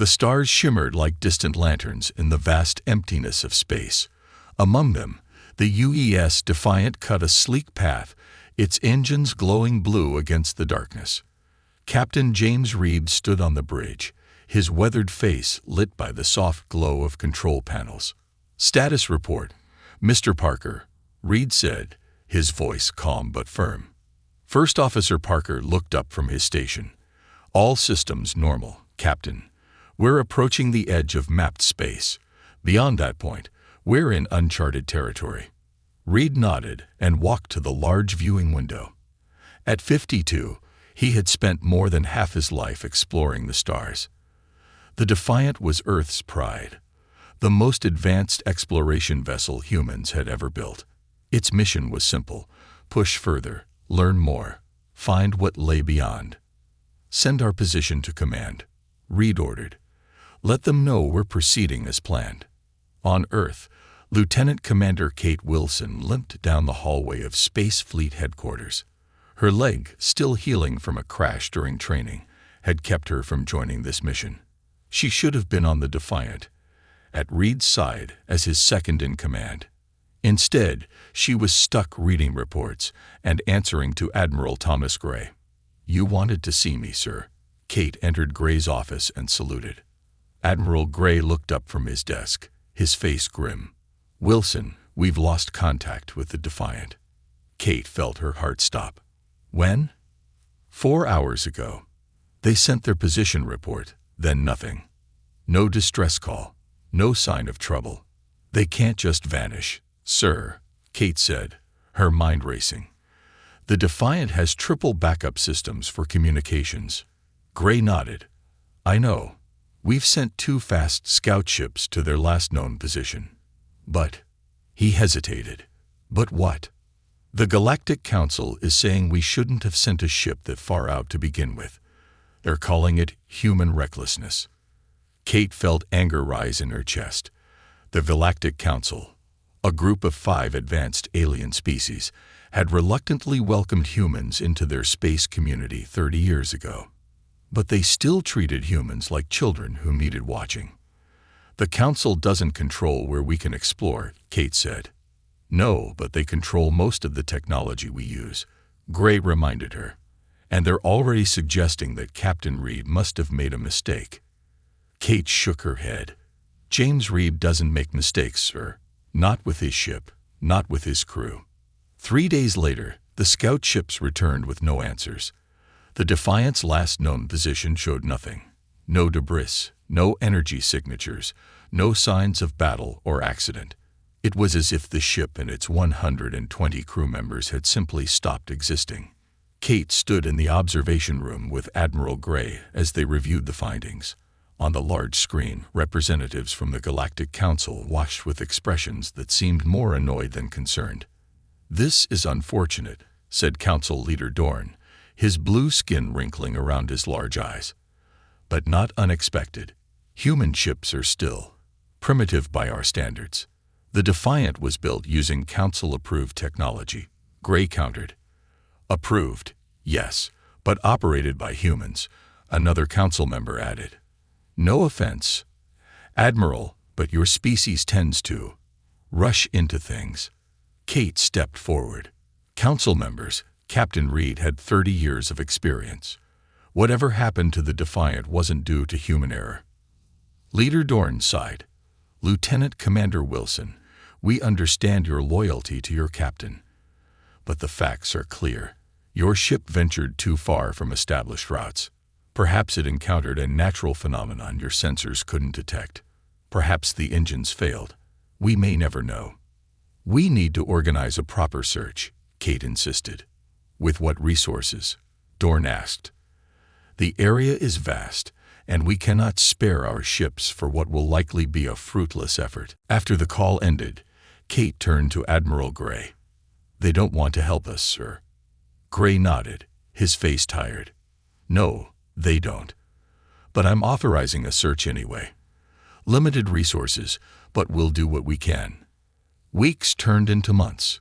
The stars shimmered like distant lanterns in the vast emptiness of space. Among them, the UES Defiant cut a sleek path, its engines glowing blue against the darkness. Captain James Reed stood on the bridge, his weathered face lit by the soft glow of control panels. "Status report, Mr. Parker," Reed said, his voice calm but firm. First Officer Parker looked up from his station. "All systems normal, Captain. We're approaching the edge of mapped space. Beyond that point, we're in uncharted territory." Reed nodded and walked to the large viewing window. At 52, he had spent more than half his life exploring the stars. The Defiant was Earth's pride, the most advanced exploration vessel humans had ever built. Its mission was simple: push further, learn more, find what lay beyond. "Send our position to command," Reed ordered. "Let them know we're proceeding as planned." On Earth, Lieutenant Commander Kate Wilson limped down the hallway of Space Fleet headquarters. Her leg, still healing from a crash during training, had kept her from joining this mission. She should have been on the Defiant, at Reed's side as his second-in-command. Instead, she was stuck reading reports and answering to Admiral Thomas Gray. "You wanted to see me, sir." Kate entered Gray's office and saluted. Admiral Gray looked up from his desk, his face grim. "Wilson, we've lost contact with the Defiant." Kate felt her heart stop. "When?" "4 hours ago. They sent their position report, then nothing. No distress call, no sign of trouble. They can't just vanish, sir," Kate said, her mind racing. "The Defiant has triple backup systems for communications." Gray nodded. "I know. We've sent 2 fast scout ships to their last known position. But..." He hesitated. "But what?" "The Galactic Council is saying we shouldn't have sent a ship that far out to begin with. They're calling it human recklessness." Kate felt anger rise in her chest. The Galactic Council, a group of 5 advanced alien species, had reluctantly welcomed humans into their space community 30 years ago. But they still treated humans like children who needed watching. "The Council doesn't control where we can explore," Kate said. "No, but they control most of the technology we use," Gray reminded her. "And they're already suggesting that Captain Reed must have made a mistake." Kate shook her head. "James Reed doesn't make mistakes, sir. Not with his ship, not with his crew." 3 days later, the scout ships returned with no answers. The Defiant's last known position showed nothing. No debris, no energy signatures, no signs of battle or accident. It was as if the ship and its 120 crew members had simply stopped existing. Kate stood in the observation room with Admiral Gray as they reviewed the findings. On the large screen, representatives from the Galactic Council watched with expressions that seemed more annoyed than concerned. "This is unfortunate," said Council Leader Dorn, his blue skin wrinkling around his large eyes. "But not unexpected. Human ships are still primitive by our standards. The Defiant was built using Council-approved technology," Gray countered. "Approved, yes, but operated by humans," another Council member added. "No offense, Admiral, but your species tends to rush into things." Kate stepped forward. "Council members, Captain Reed had 30 years of experience. Whatever happened to the Defiant wasn't due to human error." Leader Dorn sighed. "Lieutenant Commander Wilson, we understand your loyalty to your captain. But the facts are clear. Your ship ventured too far from established routes. Perhaps it encountered a natural phenomenon your sensors couldn't detect. Perhaps the engines failed. We may never know." "We need to organize a proper search," Kate insisted. "With what resources?" Dorn asked. "The area is vast, and we cannot spare our ships for what will likely be a fruitless effort." After the call ended, Kate turned to Admiral Gray. "They don't want to help us, sir." Gray nodded, his face tired. "No, they don't. But I'm authorizing a search anyway. Limited resources, but we'll do what we can." Weeks turned into months.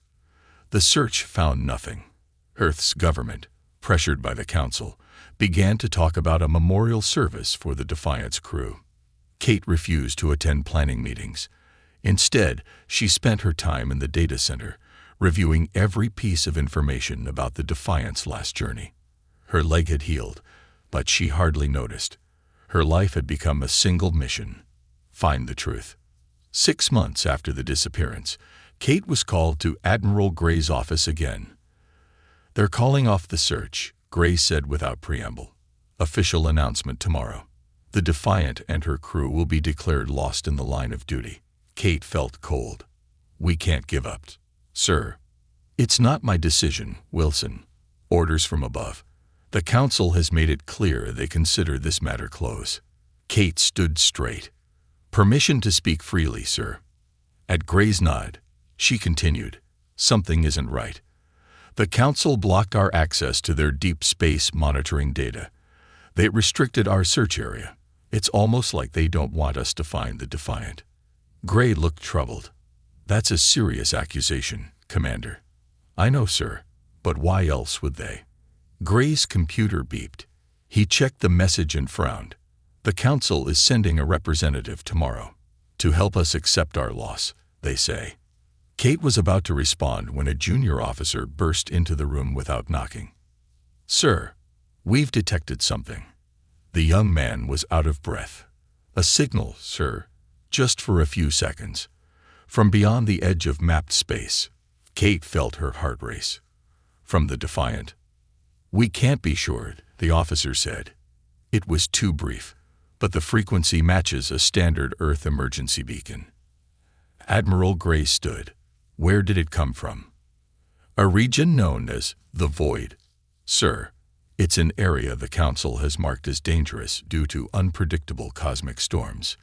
The search found nothing. Earth's government, pressured by the Council, began to talk about a memorial service for the Defiant's crew. Kate refused to attend planning meetings. Instead, she spent her time in the data center, reviewing every piece of information about the Defiant's last journey. Her leg had healed, but she hardly noticed. Her life had become a single mission: find the truth. 6 months after the disappearance, Kate was called to Admiral Gray's office again. "They're calling off the search," Gray said without preamble. "Official announcement tomorrow. The Defiant and her crew will be declared lost in the line of duty." Kate felt cold. "We can't give up, sir." "It's not my decision, Wilson. Orders from above. The Council has made it clear they consider this matter closed." Kate stood straight. "Permission to speak freely, sir." At Gray's nod, she continued, "Something isn't right. The Council blocked our access to their deep space monitoring data. They restricted our search area. It's almost like they don't want us to find the Defiant." Gray looked troubled. "That's a serious accusation, Commander." "I know, sir, but why else would they?" Gray's computer beeped. He checked the message and frowned. "The Council is sending a representative tomorrow to help us accept our loss, they say." Kate was about to respond when a junior officer burst into the room without knocking. "Sir, we've detected something." The young man was out of breath. "A signal, sir, just for a few seconds. From beyond the edge of mapped space." Kate felt her heart race. "From the Defiant?" "We can't be sure," the officer said. "It was too brief, but the frequency matches a standard Earth emergency beacon." Admiral Gray stood. "Where did it come from?" "A region known as the Void, sir. It's an area the Council has marked as dangerous due to unpredictable cosmic storms."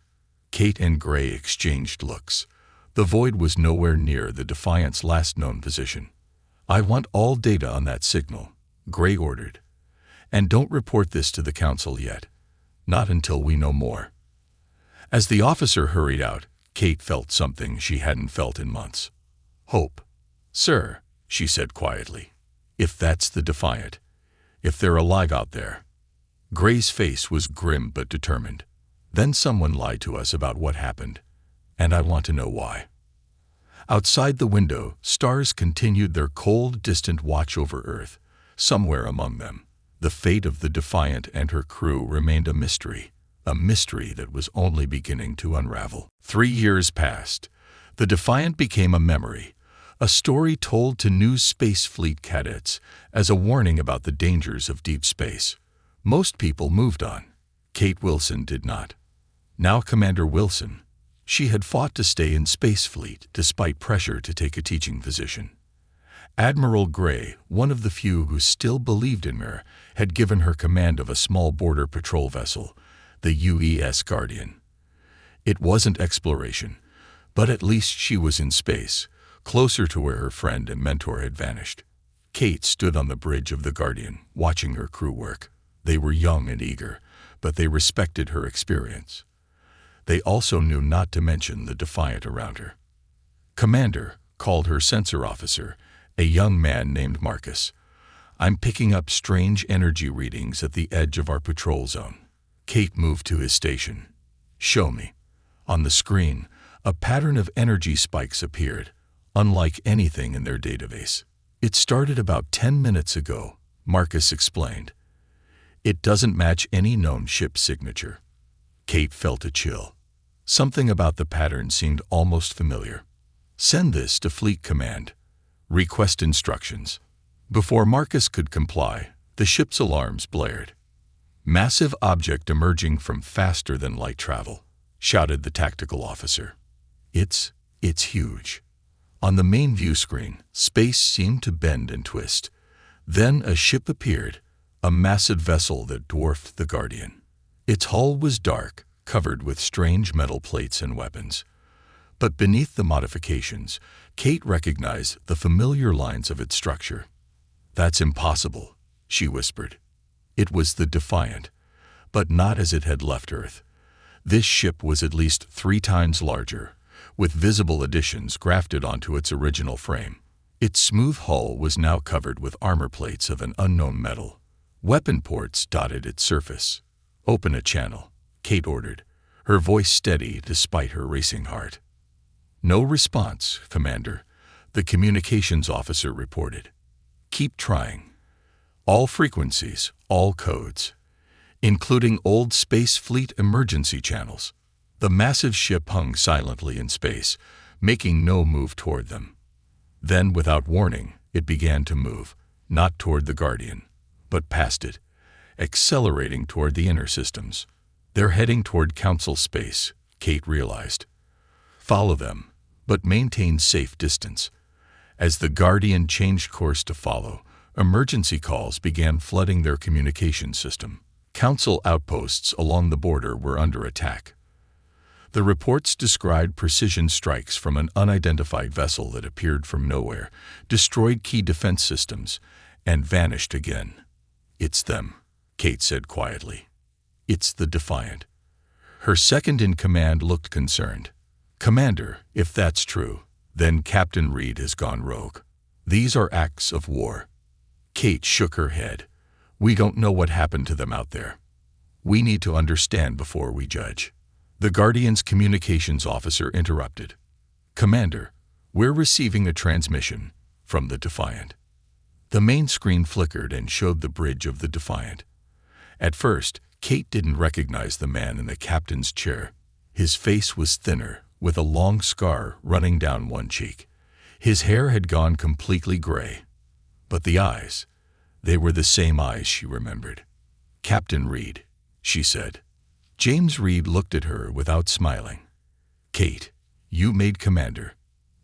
Kate and Gray exchanged looks. The Void was nowhere near the Defiant's last known position. "I want all data on that signal," Gray ordered. "And don't report this to the Council yet. Not until we know more." As the officer hurried out, Kate felt something she hadn't felt in months. Hope. "Sir," she said quietly, "if that's the Defiant, if they're alive out there." Gray's face was grim but determined. "Then someone lied to us about what happened, and I want to know why." Outside the window, stars continued their cold, distant watch over Earth. Somewhere among them, the fate of the Defiant and her crew remained a mystery that was only beginning to unravel. 3 years passed. The Defiant became a memory, a story told to new Space Fleet cadets as a warning about the dangers of deep space. Most people moved on. Kate Wilson did not. Now Commander Wilson, she had fought to stay in Space Fleet despite pressure to take a teaching position. Admiral Gray, one of the few who still believed in her, had given her command of a small border patrol vessel, the UES Guardian. It wasn't exploration, but at least she was in space, closer to where her friend and mentor had vanished. Kate stood on the bridge of the Guardian, watching her crew work. They were young and eager, but they respected her experience. They also knew not to mention the Defiant around her. "Commander," called her sensor officer, a young man named Marcus. "I'm picking up strange energy readings at the edge of our patrol zone." Kate moved to his station. "Show me." On the screen, a pattern of energy spikes appeared, unlike anything in their database. "It started about 10 minutes ago," Marcus explained. "It doesn't match any known ship signature." Kate felt a chill. Something about the pattern seemed almost familiar. "Send this to Fleet Command. Request instructions." Before Marcus could comply, the ship's alarms blared. "Massive object emerging from faster-than-light travel," shouted the tactical officer. It's huge." On the main view screen, space seemed to bend and twist. Then a ship appeared, a massive vessel that dwarfed the Guardian. Its hull was dark, covered with strange metal plates and weapons. But beneath the modifications, Kate recognized the familiar lines of its structure. "That's impossible," she whispered. It was the Defiant, but not as it had left Earth. This ship was at least 3 times larger, with visible additions grafted onto its original frame. Its smooth hull was now covered with armor plates of an unknown metal. Weapon ports dotted its surface. "Open a channel," Kate ordered. her voice steady despite her racing heart. "No response, Commander," the communications officer reported. "Keep trying. All frequencies, all codes, including old Space Fleet emergency channels." The massive ship hung silently in space, making no move toward them. Then, without warning, it began to move, not toward the Guardian, but past it, accelerating toward the inner systems. "They're heading toward Council space," Kate realized. "Follow them, but maintain safe distance." As the Guardian changed course to follow, emergency calls began flooding their communication system. Council outposts along the border were under attack. The reports described precision strikes from an unidentified vessel that appeared from nowhere, destroyed key defense systems, and vanished again. "It's them," Kate said quietly. "It's the Defiant." Her second-in-command looked concerned. "Commander, if that's true, then Captain Reed has gone rogue. These are acts of war." Kate shook her head. "We don't know what happened to them out there. We need to understand before we judge." The Guardian's communications officer interrupted. "Commander, we're receiving a transmission from the Defiant." The main screen flickered and showed the bridge of the Defiant. At first, Kate didn't recognize the man in the captain's chair. His face was thinner, with a long scar running down one cheek. His hair had gone completely gray. But the eyes, they were the same eyes she remembered. "Captain Reed," she said. James Reed looked at her without smiling. "Kate, you made commander.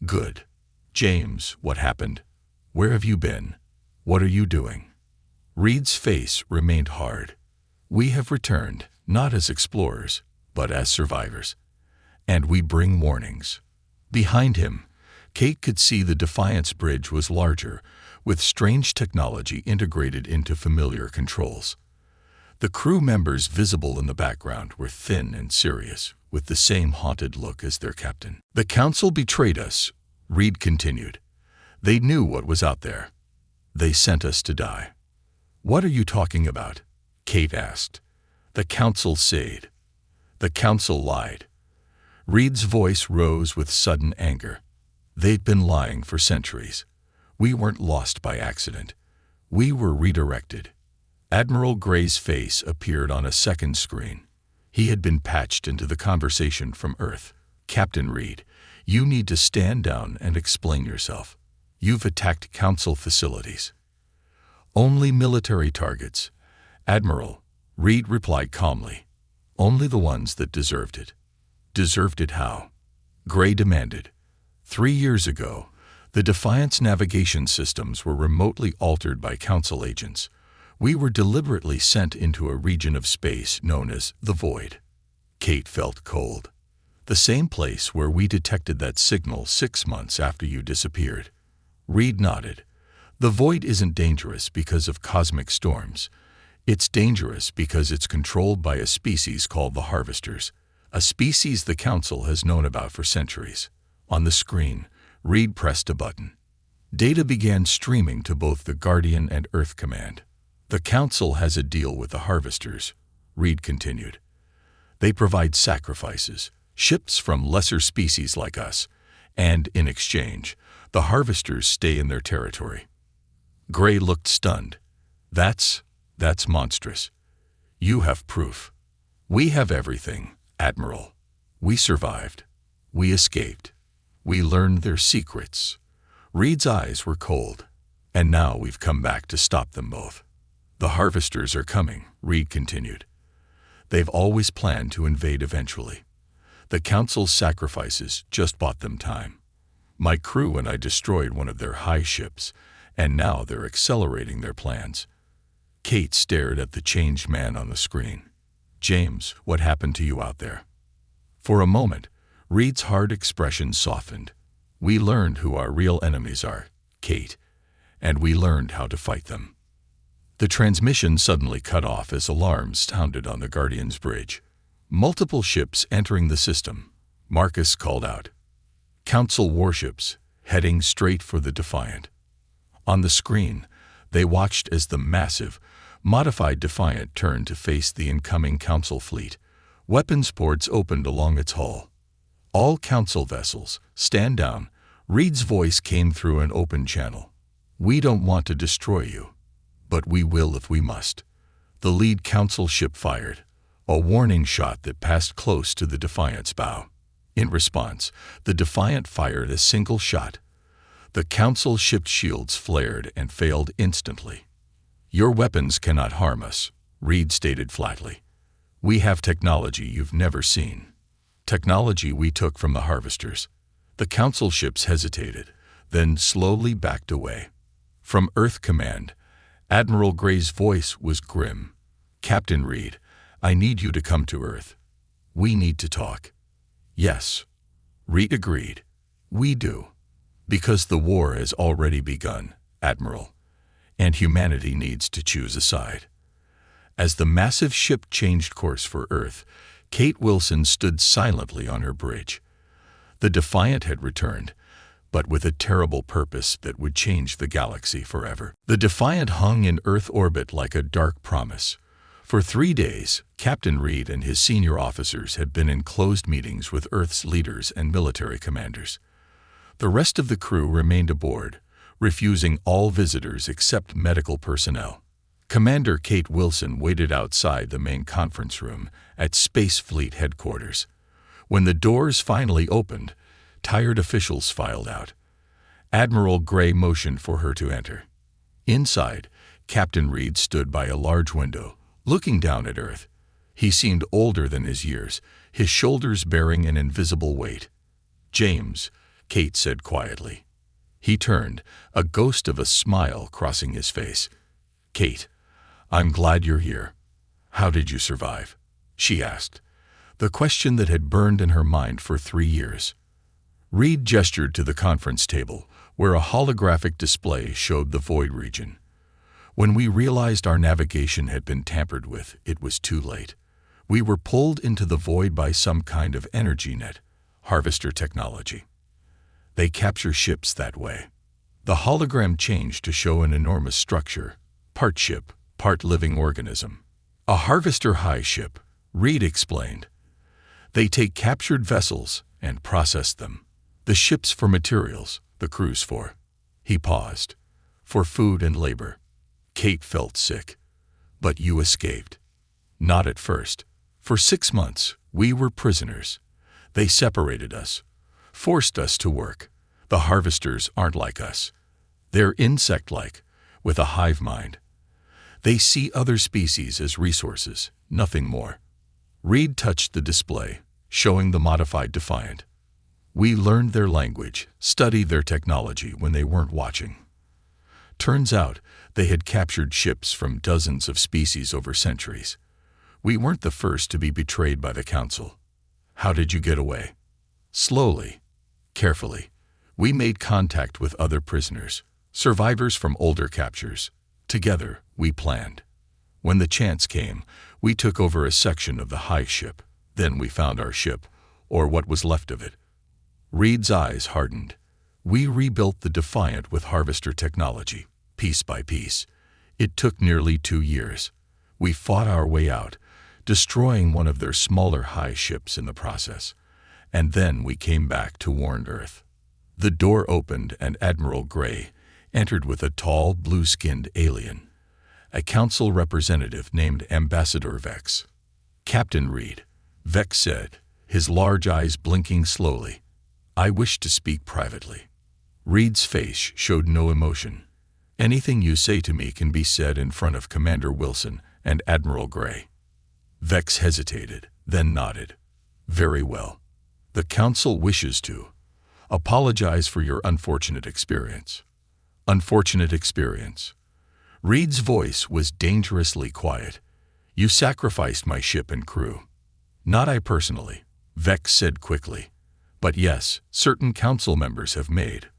Good. James, what happened? Where have you been? What are you doing?" Reed's face remained hard. "We have returned, not as explorers, but as survivors. And we bring warnings." Behind him, Kate could see the Defiant's bridge was larger, with strange technology integrated into familiar controls. The crew members visible in the background were thin and serious, with the same haunted look as their captain. "The Council betrayed us," Reed continued. "They knew what was out there. They sent us to die." "What are you talking about?" Kate asked. "The Council said. The Council lied." Reed's voice rose with sudden anger. "They'd been lying for centuries. We weren't lost by accident. We were redirected." Admiral Gray's face appeared on a second screen. He had been patched into the conversation from Earth. "Captain Reed, you need to stand down and explain yourself. You've attacked Council facilities." "Only military targets, Admiral," Reed replied calmly. "Only the ones that deserved it." "Deserved it how?" Gray demanded. 3 years ago, the Defiant's navigation systems were remotely altered by Council agents. We were deliberately sent into a region of space known as the Void. Kate felt cold. "The same place where we detected that signal 6 months after you disappeared." Reed nodded. "The Void isn't dangerous because of cosmic storms. It's dangerous because it's controlled by a species called the Harvesters, a species the Council has known about for centuries." On the screen, Reed pressed a button. Data began streaming to both the Guardian and Earth Command. "The Council has a deal with the Harvesters," Reed continued. "They provide sacrifices, ships from lesser species like us, and, in exchange, the Harvesters stay in their territory." Gray looked stunned. That's monstrous. You have proof." "We have everything, Admiral. We survived. We escaped. We learned their secrets." Reed's eyes were cold. "And now we've come back to stop them both." "The Harvesters are coming," Reed continued. "They've always planned to invade eventually. The Council's sacrifices just bought them time. My crew and I destroyed one of their high ships, and now they're accelerating their plans." Kate stared at the changed man on the screen. "James, what happened to you out there?" For a moment, Reed's hard expression softened. "We learned who our real enemies are, Kate, and we learned how to fight them." The transmission suddenly cut off as alarms sounded on the Guardian's bridge. "Multiple ships entering the system," Marcus called out. "Council warships heading straight for the Defiant." On the screen, they watched as the massive, modified Defiant turned to face the incoming Council fleet, Weapons ports opened along its hull. "All council vessels, stand down." Reed's voice came through an open channel. "We don't want to destroy you, but we will if we must." The lead council ship fired, a warning shot that passed close to the Defiant's bow. In response, the Defiant fired a single shot. The council ship's shields flared and failed instantly. "Your weapons cannot harm us," Reed stated flatly. "We have technology you've never seen. Technology we took from the harvesters." The council ships hesitated, then slowly backed away. From Earth Command, Admiral Gray's voice was grim. "Captain Reed, I need you to come to Earth. We need to talk." "Yes," Reed agreed. "We do. Because the war has already begun, Admiral, and humanity needs to choose a side." As the massive ship changed course for Earth, Kate Wilson stood silently on her bridge. The Defiant had returned, but with a terrible purpose that would change the galaxy forever. The Defiant hung in Earth orbit like a dark promise. For 3 days, Captain Reed and his senior officers had been in closed meetings with Earth's leaders and military commanders. The rest of the crew remained aboard, refusing all visitors except medical personnel. Commander Kate Wilson waited outside the main conference room at Space Fleet headquarters. When the doors finally opened, tired officials filed out. Admiral Gray motioned for her to enter. Inside, Captain Reed stood by a large window, looking down at Earth. He seemed older than his years, his shoulders bearing an invisible weight. "James," Kate said quietly. He turned, a ghost of a smile crossing his face. "Kate, I'm glad you're here. How did you survive?" she asked, the question that had burned in her mind for 3 years. Reed gestured to the conference table, where a holographic display showed the void region. "When we realized our navigation had been tampered with, it was too late. We were pulled into the void by some kind of energy net, harvester technology. They capture ships that way." The hologram changed to show an enormous structure, part ship, part living organism. "A harvester high ship," Reed explained. "They take captured vessels and process them. The ship's for materials, the crew's for." He paused. "For food and labor." Kate felt sick. "But you escaped." "Not at first. For 6 months, we were prisoners. They separated us, forced us to work. The harvesters aren't like us. They're insect-like, with a hive mind. They see other species as resources, nothing more." Reed touched the display, showing the modified Defiant. "We learned their language, studied their technology when they weren't watching. Turns out they had captured ships from dozens of species over centuries. We weren't the first to be betrayed by the Council." "How did you get away?" "Slowly, carefully. We made contact with other prisoners, survivors from older captures. Together, we planned. When the chance came, we took over a section of the hive ship. Then we found our ship, or what was left of it." Reed's eyes hardened. "We rebuilt the Defiant with harvester technology, piece by piece. It took nearly 2 years. We fought our way out, destroying one of their smaller hive ships in the process. And then we came back to warn Earth." The door opened and Admiral Gray entered with a tall, blue-skinned alien, a council representative named Ambassador Vex. "Captain Reed," Vex said, his large eyes blinking slowly. "I wish to speak privately." Reed's face showed no emotion. "Anything you say to me can be said in front of Commander Wilson and Admiral Gray." Vex hesitated, then nodded. "Very well. The Council wishes to apologize for your unfortunate experience." "Unfortunate experience?" Reed's voice was dangerously quiet. "You sacrificed my ship and crew." "Not I personally," Vex said quickly. "But yes, certain council members have made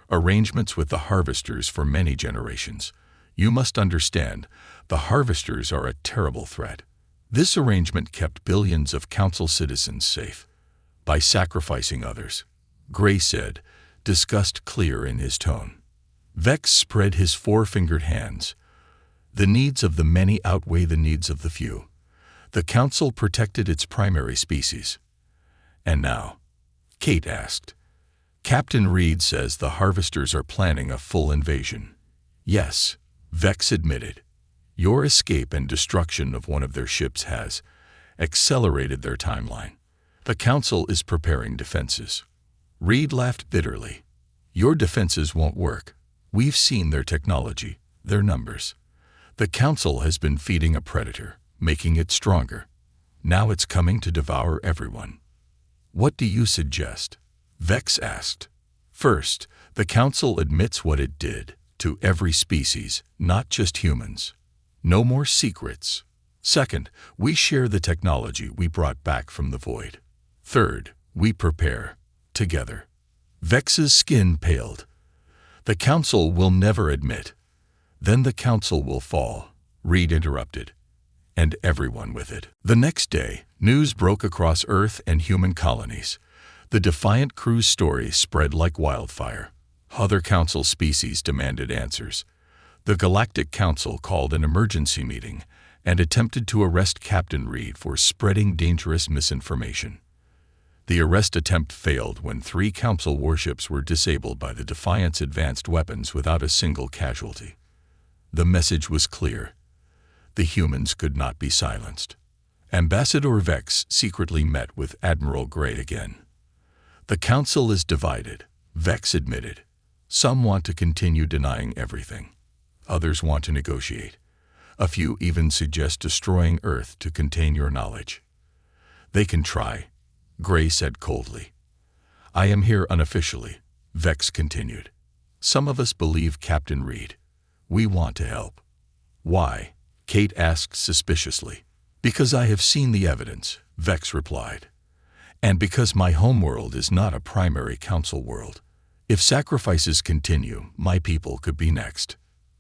arrangements with the harvesters for many generations. You must understand, the harvesters are a terrible threat. This arrangement kept billions of council citizens safe by sacrificing others," Gray said, disgust clear in his tone. Vex spread his 4-fingered hands. "The needs of the many outweigh the needs of the few. The Council protected its primary species. And now, Kate asked. Captain Reed says the Harvesters are planning a full invasion. Yes, Vex admitted. Your escape and destruction of one of their ships has accelerated their timeline. The Council is preparing defenses. Reed laughed bitterly. Your defenses won't work. We've seen their technology, their numbers. The Council has been feeding a predator, making it stronger. Now it's coming to devour everyone. What do you suggest? Vex asked. First, the Council admits what it did to every species, not just humans. No more secrets. Second, we share the technology we brought back from the void. Third, we prepare, together. Vex's skin paled. The Council will never admit. Then the Council will fall, Reed interrupted, and everyone with it. The next day, news broke across Earth and human colonies. The Defiant crew's story spread like wildfire. Other Council species demanded answers. The Galactic Council called an emergency meeting and attempted to arrest Captain Reed for spreading dangerous misinformation. The arrest attempt failed when 3 Council warships were disabled by the Defiant's advanced weapons without a single casualty. The message was clear. The humans could not be silenced. Ambassador Vex secretly met with Admiral Gray again. The Council is divided, Vex admitted. Some want to continue denying everything. Others want to negotiate. A few even suggest destroying Earth to contain your knowledge. They can try, Gray said coldly. I am here unofficially, Vex continued. Some of us believe Captain Reed. We want to help. Why? Kate asked suspiciously. Because I have seen the evidence, Vex replied. And because my homeworld is not a primary Council world. If sacrifices continue, my people could be next.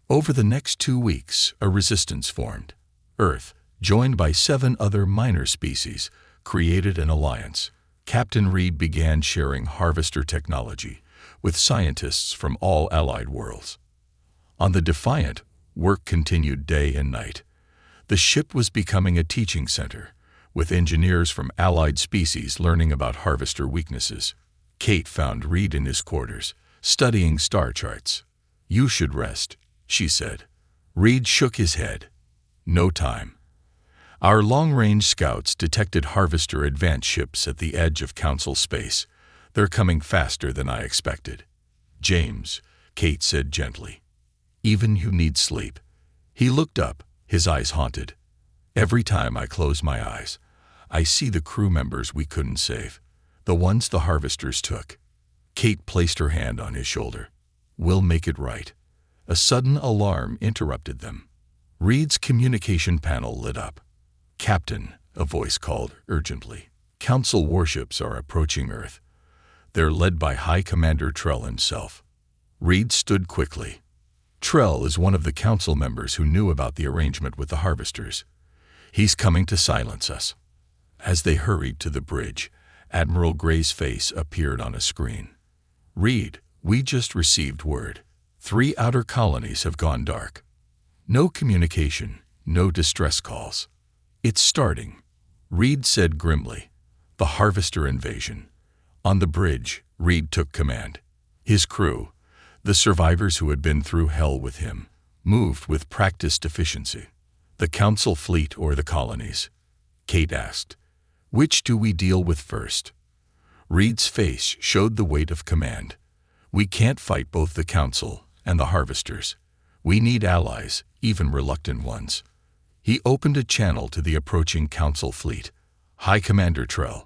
Over the next 2 weeks, a resistance formed. Earth, joined by 7 other minor species, created an alliance. Captain Reed began sharing Harvester technology with scientists from all allied worlds. On the Defiant, work continued day and night. The ship was becoming a teaching center, with engineers from allied species learning about Harvester weaknesses. Kate found Reed in his quarters, studying star charts. You should rest, she said. Reed shook his head. No time. Our long-range scouts detected Harvester advanced ships at the edge of Council space. They're coming faster than I expected. James, Kate said gently. Even you need sleep. He looked up, his eyes haunted. Every time I close my eyes, I see the crew members we couldn't save, the ones the Harvesters took. Kate placed her hand on his shoulder. We'll make it right. A sudden alarm interrupted them. Reed's communication panel lit up. Captain, a voice called urgently. Council warships are approaching Earth. They're led by High Commander Trell himself. Reed stood quickly. Trell is one of the Council members who knew about the arrangement with the Harvesters. He's coming to silence us. As they hurried to the bridge, Admiral Gray's face appeared on a screen. Reed, we just received word. 3 outer colonies have gone dark. No communication, no distress calls. It's starting, Reed said grimly. The Harvester invasion. On the bridge, Reed took command. His crew, the survivors who had been through hell with him, moved with practiced efficiency. The Council fleet or the colonies? Kate asked. Which do we deal with first? Reed's face showed the weight of command. We can't fight both the Council and the Harvesters. We need allies, even reluctant ones. He opened a channel to the approaching Council fleet. High Commander Trell,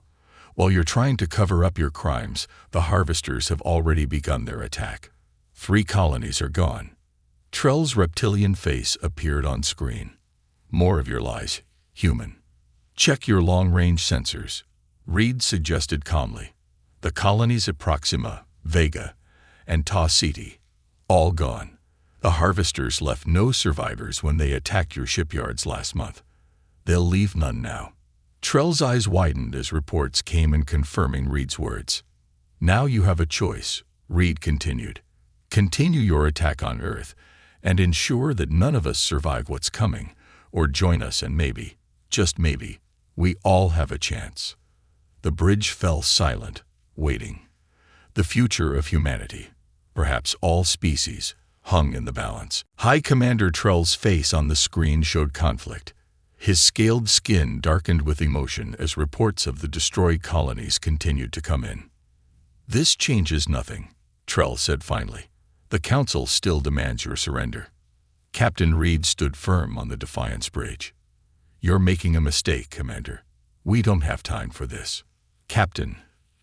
while you're trying to cover up your crimes, the Harvesters have already begun their attack. 3 colonies are gone. Trell's reptilian face appeared on screen. More of your lies, human. Check your long-range sensors, Reed suggested calmly. The colonies at Proxima, Vega, and Taw City, all gone. The Harvesters left no survivors when they attacked your shipyards last month. They'll leave none now. Trell's eyes widened as reports came in confirming Reed's words. Now you have a choice, Reed continued. Continue your attack on Earth and ensure that none of us survive what's coming, or join us and maybe, just maybe, we all have a chance. The bridge fell silent, waiting. The future of humanity, perhaps all species, hung in the balance. High Commander Trell's face on the screen showed conflict. His scaled skin darkened with emotion as reports of the destroyed colonies continued to come in. "This changes nothing," Trell said finally. "The Council still demands your surrender." Captain Reed stood firm on the Defiance Bridge. "You're making a mistake, Commander. We don't have time for this." "Captain,"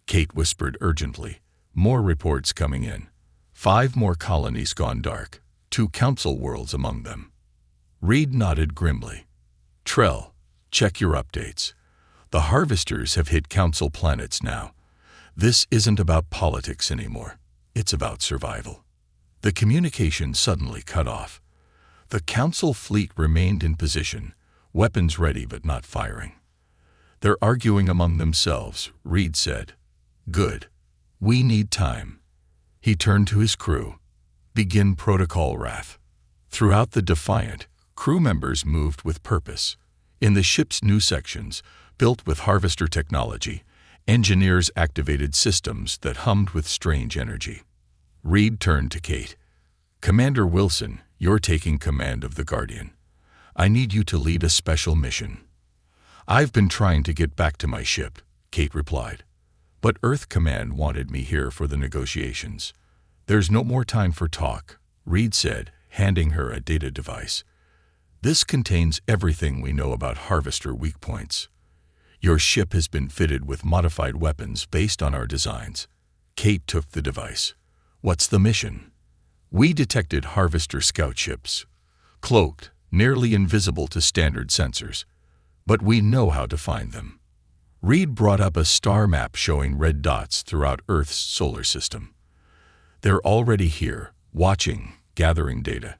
Kate whispered urgently, more reports coming in. 5 more colonies gone dark, 2 Council worlds among them. Reed nodded grimly. "Trell, check your updates. The Harvesters have hit Council planets now. This isn't about politics anymore. It's about survival." The communication suddenly cut off. The Council fleet remained in position, weapons ready but not firing. "They're arguing among themselves," Reed said. "Good. We need time." He turned to his crew. "Begin Protocol Wrath." Throughout the Defiant, crew members moved with purpose. In the ship's new sections, built with Harvester technology, engineers activated systems that hummed with strange energy. Reed turned to Kate. "Commander Wilson, you're taking command of the Guardian. I need you to lead a special mission." "I've been trying to get back to my ship," Kate replied. "But Earth Command wanted me here for the negotiations." "There's no more time for talk," Reed said, handing her a data device. "This contains everything we know about Harvester weak points. Your ship has been fitted with modified weapons based on our designs." Kate took the device. "What's the mission?" "We detected Harvester scout ships, cloaked, nearly invisible to standard sensors. But we know how to find them." Reed brought up a star map showing red dots throughout Earth's solar system. "They're already here, watching, gathering data.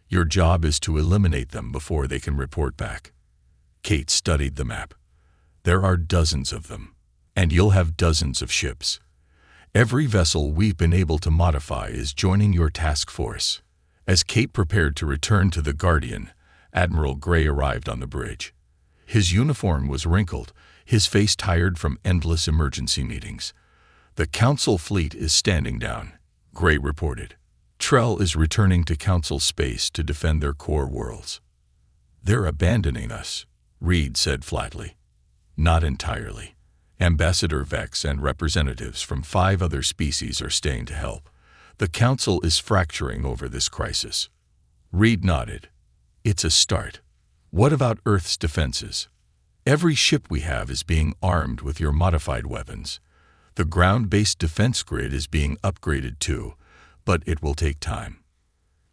Your job is to eliminate them before they can report back." Kate studied the map. "There are dozens of them, and you'll have dozens of ships. Every vessel we've been able to modify is joining your task force." As Kate prepared to return to the Guardian, Admiral Gray arrived on the bridge. His uniform was wrinkled, his face tired from endless emergency meetings. "The Council fleet is standing down," Gray reported. "Trell is returning to Council space to defend their core worlds." "They're abandoning us," Reed said flatly. "Not entirely. Ambassador Vex and representatives from 5 other species are staying to help. The Council is fracturing over this crisis." Reed nodded. "It's a start. What about Earth's defenses? Every ship we have is being armed with your modified weapons. The ground-based defense grid is being upgraded too, but it will take time."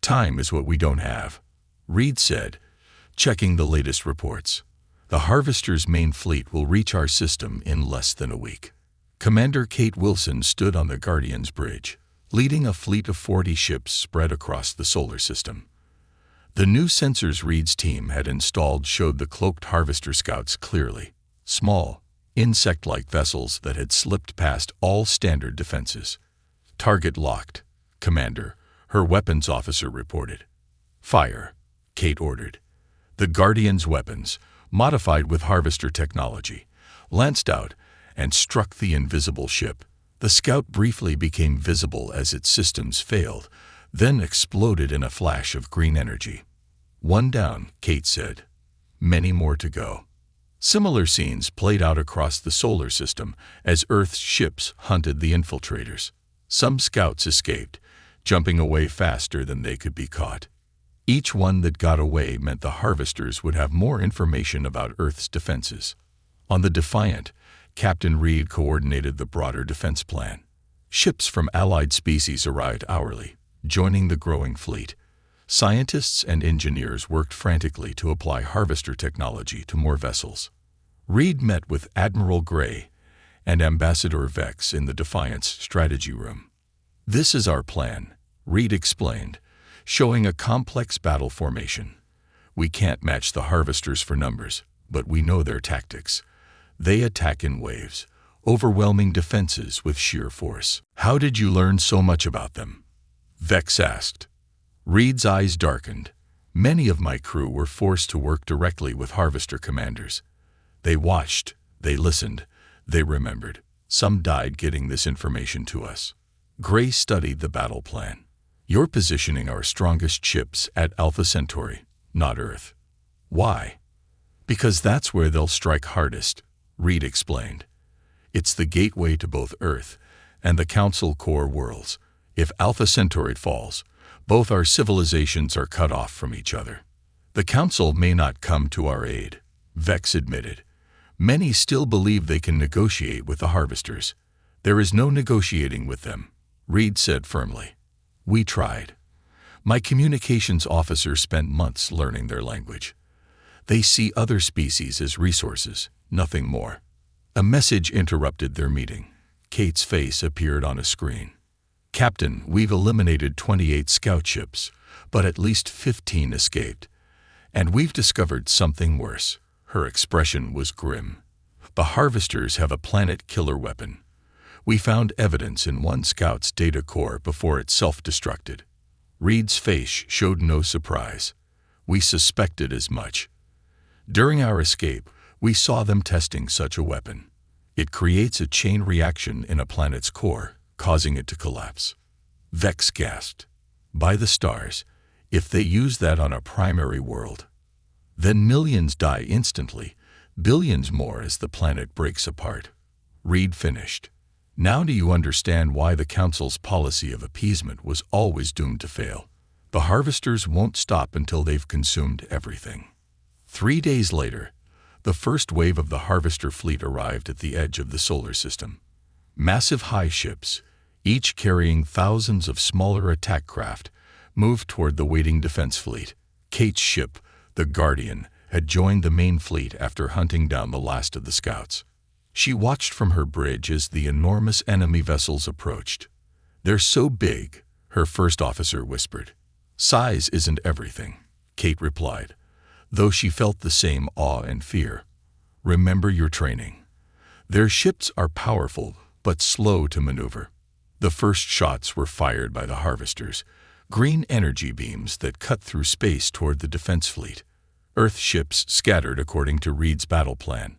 "Time is what we don't have," Reed said, checking the latest reports. "The Harvester's main fleet will reach our system in less than a week." Commander Kate Wilson stood on the Guardian's bridge, leading a fleet of 40 ships spread across the solar system. The new sensors Reed's team had installed showed the cloaked Harvester scouts clearly. Small, insect-like vessels that had slipped past all standard defenses. "Target locked, Commander," her weapons officer reported. "Fire," Kate ordered. The Guardian's weapons, modified with Harvester technology, lanced out and struck the invisible ship. The scout briefly became visible as its systems failed, then exploded in a flash of green energy. "One down," Kate said. "Many more to go." Similar scenes played out across the solar system as Earth's ships hunted the infiltrators. Some scouts escaped, jumping away faster than they could be caught. Each one that got away meant the Harvesters would have more information about Earth's defenses. On the Defiant, Captain Reed coordinated the broader defense plan. Ships from allied species arrived hourly, joining the growing fleet. Scientists and engineers worked frantically to apply Harvester technology to more vessels. Reed met with Admiral Gray and Ambassador Vex in the Defiant's strategy room. "This is our plan," Reed explained, showing a complex battle formation. "We can't match the Harvesters for numbers, but we know their tactics. They attack in waves, overwhelming defenses with sheer force." "How did you learn so much about them?" Vex asked. Reed's eyes darkened. Many of my crew were forced to work directly with Harvester commanders. They watched, they listened, they remembered. Some died getting this information to us. Gray studied the battle plan. You're positioning our strongest ships at Alpha Centauri, not Earth. Why? Because that's where they'll strike hardest, Reed explained. It's the gateway to both Earth and the Council core worlds. If Alpha Centauri falls, both our civilizations are cut off from each other. The Council may not come to our aid, Vex admitted. Many still believe they can negotiate with the Harvesters. There is no negotiating with them, Reed said firmly. We tried. My communications officer spent months learning their language. They see other species as resources, nothing more. A message interrupted their meeting. Kate's face appeared on a screen. Captain, we've eliminated 28 scout ships, but at least 15 escaped. And we've discovered something worse. Her expression was grim. The Harvesters have a planet-killer weapon. We found evidence in one scout's data core before it self-destructed. Reed's face showed no surprise. We suspected as much. During our escape, we saw them testing such a weapon. It creates a chain reaction in a planet's core, causing it to collapse. Vex gasped. By the stars, if they use that on a primary world, then millions die instantly, billions more as the planet breaks apart. Reed finished. Now do you understand why the Council's policy of appeasement was always doomed to fail? The Harvesters won't stop until they've consumed everything. 3 days later, the first wave of the Harvester fleet arrived at the edge of the solar system. Massive high ships, each carrying thousands of smaller attack craft, moved toward the waiting defense fleet. Kate's ship, the Guardian, had joined the main fleet after hunting down the last of the scouts. She watched from her bridge as the enormous enemy vessels approached. They're so big, her first officer whispered. Size isn't everything, Kate replied, though she felt the same awe and fear. Remember your training. Their ships are powerful, but slow to maneuver. The first shots were fired by the Harvesters, green energy beams that cut through space toward the defense fleet. Earth ships scattered according to Reed's battle plan,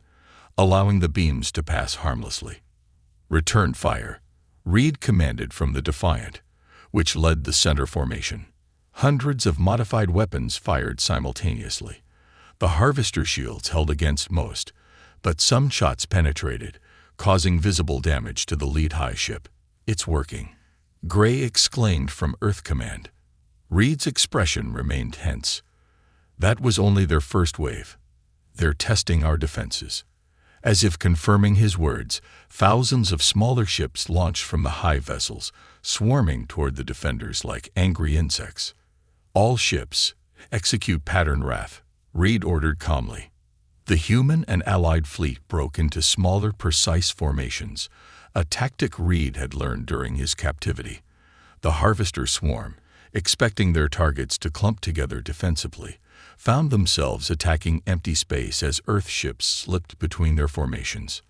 allowing the beams to pass harmlessly. Return fire, Reed commanded from the Defiant, which led the center formation. Hundreds of modified weapons fired simultaneously. The Harvester shields held against most, but some shots penetrated, causing visible damage to the lead high ship. It's working, Gray exclaimed from Earth Command. Reed's expression remained tense. That was only their first wave. They're testing our defenses. As if confirming his words, thousands of smaller ships launched from the high vessels, swarming toward the defenders like angry insects. All ships, execute pattern wrath, Reed ordered calmly. The human and allied fleet broke into smaller, precise formations, a tactic Reed had learned during his captivity. The Harvester swarm, expecting their targets to clump together defensively, found themselves attacking empty space as Earth ships slipped between their formations.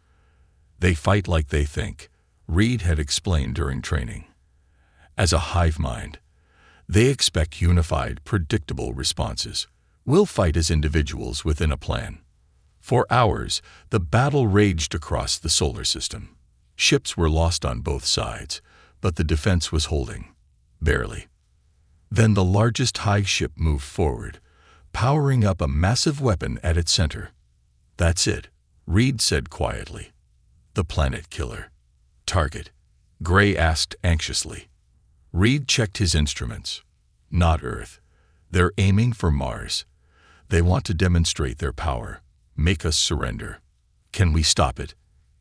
They fight like they think, Reed had explained during training. As a hive mind, they expect unified, predictable responses. We'll fight as individuals within a plan. For hours, the battle raged across the solar system. Ships were lost on both sides, but the defense was holding. Barely. Then the largest high ship moved forward, powering up a massive weapon at its center. That's it, Reed said quietly. The planet killer. Target? Gray asked anxiously. Reed checked his instruments. Not Earth. They're aiming for Mars. They want to demonstrate their power, make us surrender. Can we stop it?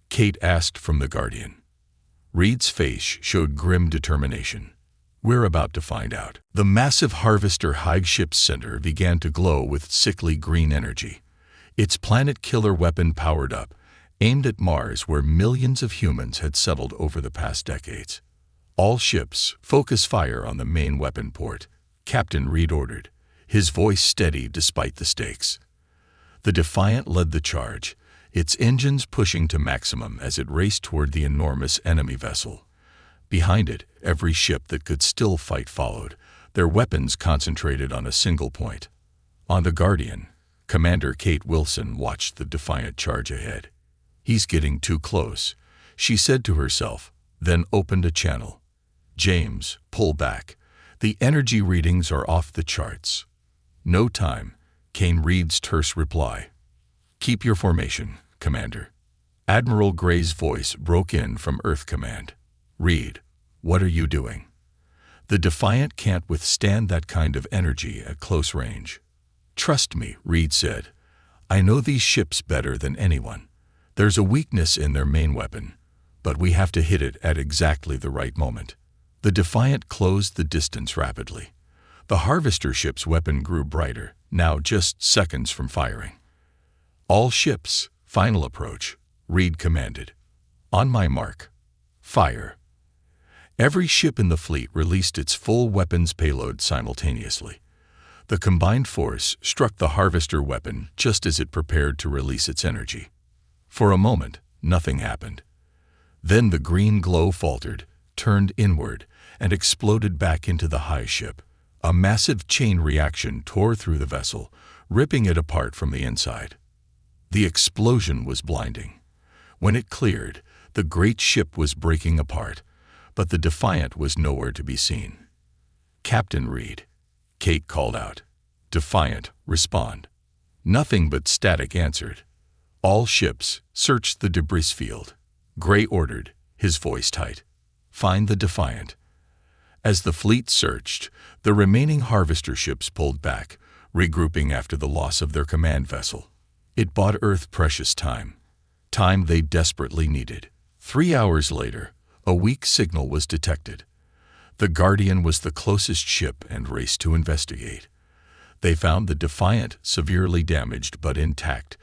Kate asked from the Guardian. Reed's face showed grim determination. We're about to find out. The massive Harvester Hive ship's center began to glow with sickly green energy. Its planet-killer weapon powered up, aimed at Mars where millions of humans had settled over the past decades. All ships, focus fire on the main weapon port, Captain Reed ordered, his voice steady despite the stakes. The Defiant led the charge, its engines pushing to maximum as it raced toward the enormous enemy vessel. Behind it, every ship that could still fight followed, their weapons concentrated on a single point. On the Guardian, Commander Kate Wilson watched the Defiant charge ahead. "He's getting too close," she said to herself, then opened a channel. "James, pull back. The energy readings are off the charts." "No time," came Reed's terse reply. "Keep your formation, Commander." Admiral Gray's voice broke in from Earth Command. "Reed, what are you doing? The Defiant can't withstand that kind of energy at close range." "Trust me," Reed said. "I know these ships better than anyone. There's a weakness in their main weapon, but we have to hit it at exactly the right moment." The Defiant closed the distance rapidly. The Harvester ship's weapon grew brighter, now just seconds from firing. "All ships, final approach," Reed commanded. "On my mark. Fire." Every ship in the fleet released its full weapons payload simultaneously. The combined force struck the Harvester weapon just as it prepared to release its energy. For a moment, nothing happened. Then the green glow faltered, turned inward, and exploded back into the Hive ship. A massive chain reaction tore through the vessel, ripping it apart from the inside. The explosion was blinding. When it cleared, the great ship was breaking apart, but the Defiant was nowhere to be seen. "Captain Reed," Kate called out. "Defiant, respond." Nothing but static answered. "All ships, search the debris field," Gray ordered, his voice tight. "Find the Defiant." As the fleet searched, the remaining Harvester ships pulled back, regrouping after the loss of their command vessel. It bought Earth precious time they desperately needed. 3 hours later, a weak signal was detected. The Guardian was the closest ship and raced to investigate. They found the Defiant severely damaged but intact,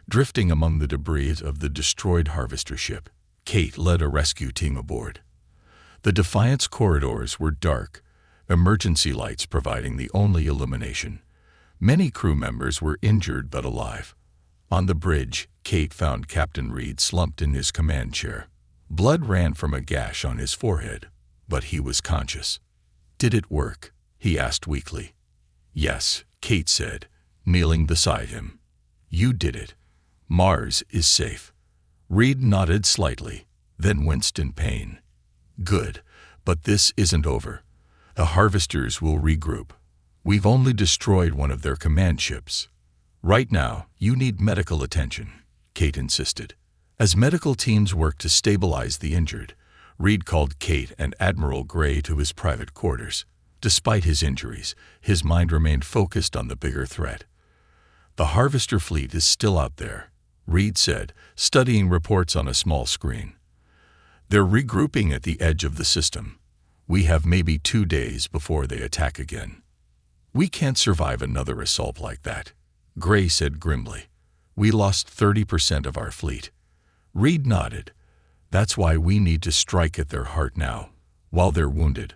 drifting among the debris of the destroyed Harvester ship. Kate led a rescue team aboard. The Defiant's corridors were dark, emergency lights providing the only illumination. Many crew members were injured but alive. On the bridge, Kate found Captain Reed slumped in his command chair. Blood ran from a gash on his forehead, but he was conscious. "Did it work?" he asked weakly. "Yes," Kate said, kneeling beside him. "You did it. Mars is safe." Reed nodded slightly, then winced in pain. "Good, but this isn't over. The Harvesters will regroup. We've only destroyed one of their command ships. Right now, you need medical attention," Kate insisted. As medical teams worked to stabilize the injured, Reed called Kate and Admiral Gray to his private quarters. Despite his injuries, his mind remained focused on the bigger threat. "The Harvester fleet is still out there," Reed said, studying reports on a small screen. "They're regrouping at the edge of the system. We have maybe 2 days before they attack again." "We can't survive another assault like that," Gray said grimly. "We lost 30% of our fleet." Reed nodded. "That's why we need to strike at their heart now, while they're wounded.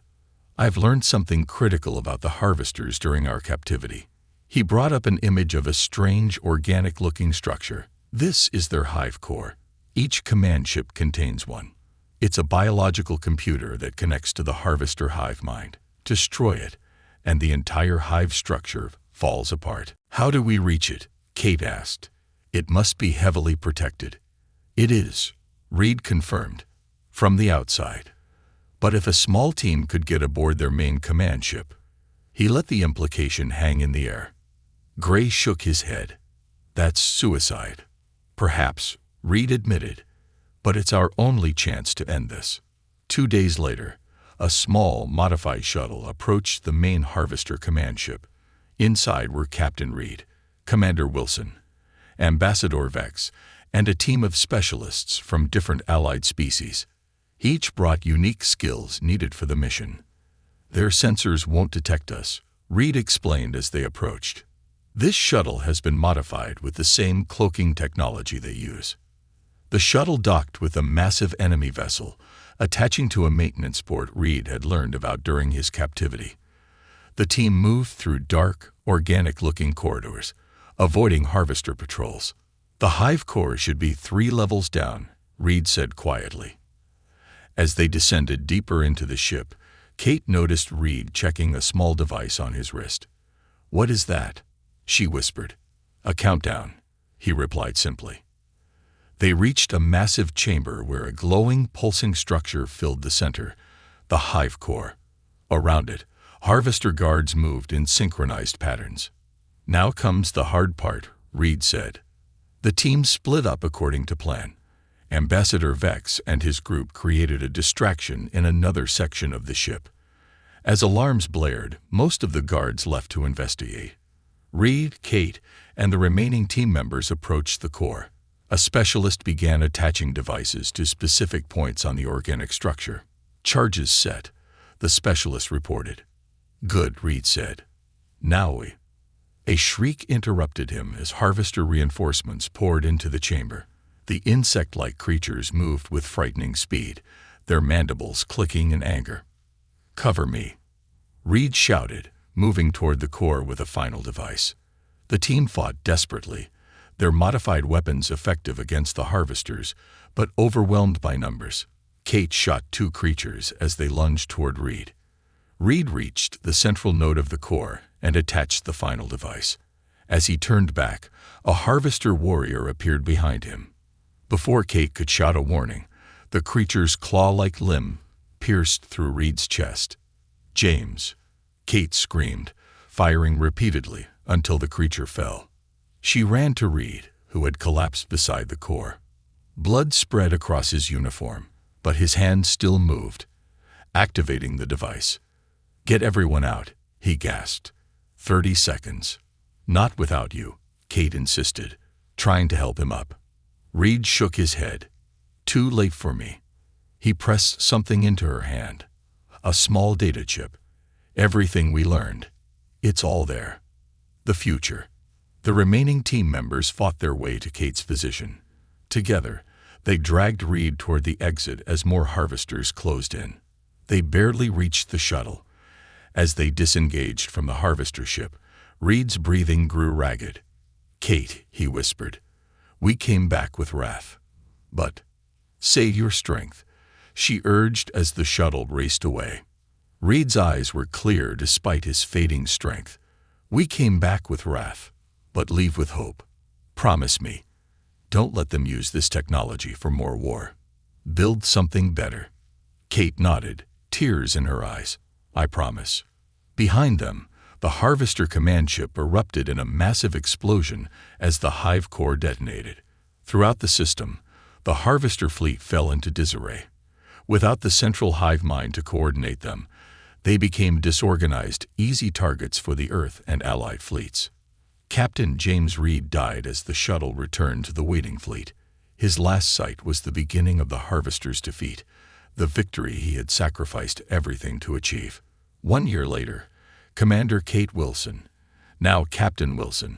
I've learned something critical about the Harvesters during our captivity." He brought up an image of a strange, organic-looking structure. "This is their hive core. Each command ship contains one. It's a biological computer that connects to the Harvester hive mind. Destroy it, and the entire hive structure falls apart." "How do we reach it?" Kate asked. "It must be heavily protected." "It is," Reed confirmed, "from the outside. But if a small team could get aboard their main command ship..." He let the implication hang in the air. Gray shook his head. "That's suicide." "Perhaps," Reed admitted, "but it's our only chance to end this." 2 days later, a small, modified shuttle approached the main Harvester command ship. Inside were Captain Reed, Commander Wilson, Ambassador Vex, and a team of specialists from different allied species. Each brought unique skills needed for the mission. "Their sensors won't detect us," Reed explained as they approached. "This shuttle has been modified with the same cloaking technology they use." The shuttle docked with a massive enemy vessel, attaching to a maintenance port Reed had learned about during his captivity. The team moved through dark, organic-looking corridors, avoiding Harvester patrols. "The hive core should be 3 levels down," Reed said quietly. As they descended deeper into the ship, Kate noticed Reed checking a small device on his wrist. "What is that?" she whispered. A countdown, he replied simply. They reached a massive chamber where a glowing, pulsing structure filled the center, the hive core. Around it, harvester guards moved in synchronized patterns. Now comes the hard part, Reed said. The team split up according to plan. Ambassador Vex and his group created a distraction in another section of the ship. As alarms blared, most of the guards left to investigate. Reed, Kate, and the remaining team members approached the core. A specialist began attaching devices to specific points on the organic structure. Charges set, the specialist reported. Good, Reed said. Now we... A shriek interrupted him as harvester reinforcements poured into the chamber. The insect-like creatures moved with frightening speed, their mandibles clicking in anger. Cover me, Reed shouted, moving toward the core with a final device. The team fought desperately, their modified weapons effective against the harvesters, but overwhelmed by numbers. Kate shot 2 creatures as they lunged toward Reed. Reed reached the central node of the core and attached the final device. As he turned back, a harvester warrior appeared behind him. Before Kate could shout a warning, the creature's claw-like limb pierced through Reed's chest. James, Kate screamed, firing repeatedly until the creature fell. She ran to Reed, who had collapsed beside the core. Blood spread across his uniform, but his hand still moved, activating the device. Get everyone out, he gasped. 30 seconds. Not without you, Kate insisted, trying to help him up. Reed shook his head. Too late for me. He pressed something into her hand. A small data chip. Everything we learned. It's all there. The future. The remaining team members fought their way to Kate's position. Together, they dragged Reed toward the exit as more harvesters closed in. They barely reached the shuttle. As they disengaged from the harvester ship, Reed's breathing grew ragged. Kate, he whispered, we came back with wrath. But, save your strength, she urged as the shuttle raced away. Reed's eyes were clear despite his fading strength. We came back with wrath, but leave with hope. Promise me, don't let them use this technology for more war. Build something better. Kate nodded, tears in her eyes. I promise. Behind them, the Harvester command ship erupted in a massive explosion as the hive core detonated. Throughout the system, the Harvester fleet fell into disarray. Without the central hive mind to coordinate them, they became disorganized, easy targets for the Earth and Allied fleets. Captain James Reed died as the shuttle returned to the waiting fleet. His last sight was the beginning of the Harvester's defeat, the victory he had sacrificed everything to achieve. 1 year later, Commander Kate Wilson, now Captain Wilson,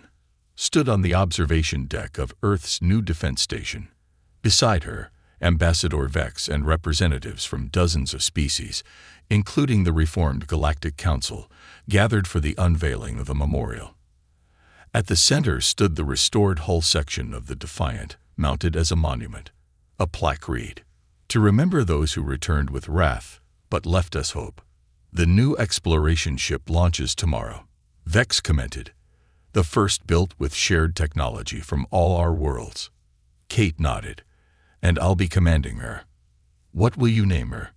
stood on the observation deck of Earth's new defense station. Beside her, Ambassador Vex and representatives from dozens of species, including the reformed Galactic Council, gathered for the unveiling of a memorial. At the center stood the restored hull section of the Defiant, mounted as a monument. A plaque read, "To remember those who returned with wrath, but left us hope. The new exploration ship launches tomorrow," Vex commented, "the first built with shared technology from all our worlds." Kate nodded, "And I'll be commanding her." "What will you name her?"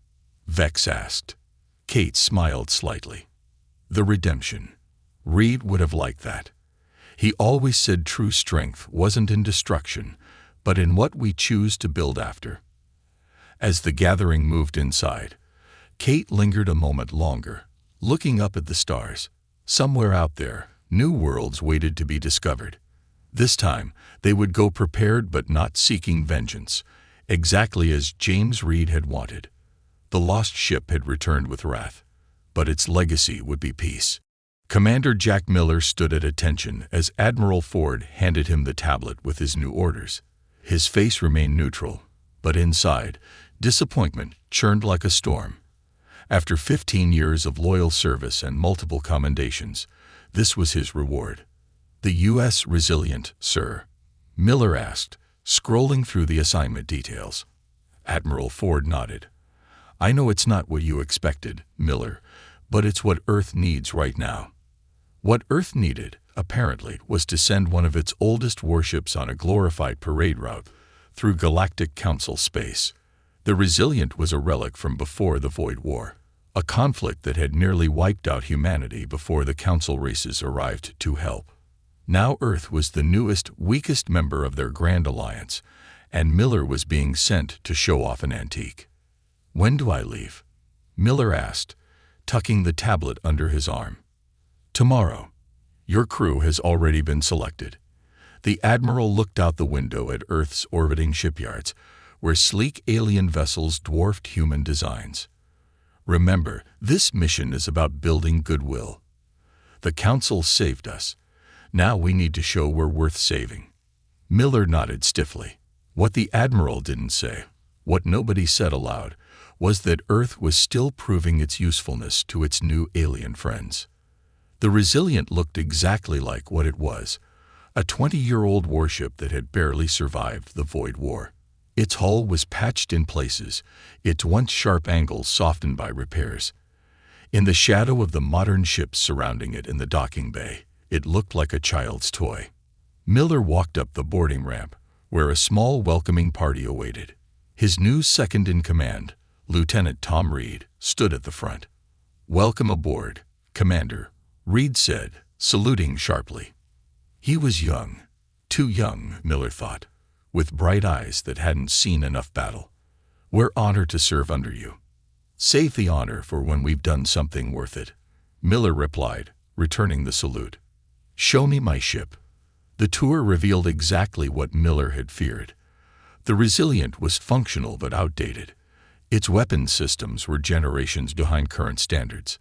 Vex asked. Kate smiled slightly. "The Redemption." Reed would have liked that. He always said true strength wasn't in destruction, but in what we choose to build after. As the gathering moved inside, Kate lingered a moment longer, looking up at the stars. Somewhere out there, new worlds waited to be discovered. This time, they would go prepared but not seeking vengeance, exactly as James Reed had wanted. The lost ship had returned with wrath, but its legacy would be peace. Commander Jack Miller stood at attention as Admiral Ford handed him the tablet with his new orders. His face remained neutral, but inside, disappointment churned like a storm. After 15 years of loyal service and multiple commendations, this was his reward. "The U.S. resilient, sir?" Miller asked, scrolling through the assignment details. Admiral Ford nodded. "I know it's not what you expected, Miller, but it's what Earth needs right now." What Earth needed apparently, was to send one of its oldest warships on a glorified parade route through Galactic Council space. The Resilient was a relic from before the Void War, a conflict that had nearly wiped out humanity before the Council races arrived to help. Now Earth was the newest, weakest member of their Grand Alliance, and Miller was being sent to show off an antique. "When do I leave?" Miller asked, tucking the tablet under his arm. "Tomorrow. Your crew has already been selected." The Admiral looked out the window at Earth's orbiting shipyards, where sleek alien vessels dwarfed human designs. "Remember, this mission is about building goodwill. The Council saved us. Now we need to show we're worth saving." Miller nodded stiffly. What the Admiral didn't say, what nobody said aloud, was that Earth was still proving its usefulness to its new alien friends. The Resilient looked exactly like what it was, a 20-year-old warship that had barely survived the Void War. Its hull was patched in places, its once sharp angles softened by repairs. In the shadow of the modern ships surrounding it in the docking bay, it looked like a child's toy. Miller walked up the boarding ramp, where a small welcoming party awaited. His new second-in-command, Lieutenant Tom Reed, stood at the front. "Welcome aboard, Commander," Reed said, saluting sharply. He was young, too young, Miller thought, with bright eyes that hadn't seen enough battle. "We're honored to serve under you." "Save the honor for when we've done something worth it," Miller replied, returning the salute. "Show me my ship." The tour revealed exactly what Miller had feared. The Resilient was functional but outdated. Its weapons systems were generations behind current standards.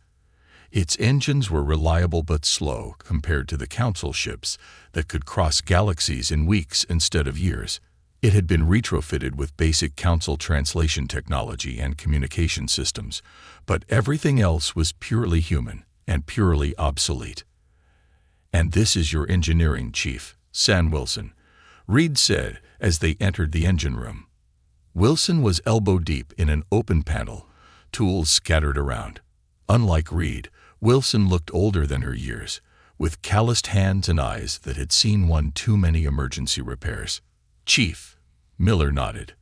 Its engines were reliable but slow compared to the Council ships that could cross galaxies in weeks instead of years. It had been retrofitted with basic Council translation technology and communication systems, but everything else was purely human and purely obsolete. "And this is your engineering chief, Sam Wilson," Reed said as they entered the engine room. Wilson was elbow-deep in an open panel, tools scattered around. Unlike Reed, Wilson looked older than her years, with calloused hands and eyes that had seen one too many emergency repairs. "Chief," Miller nodded.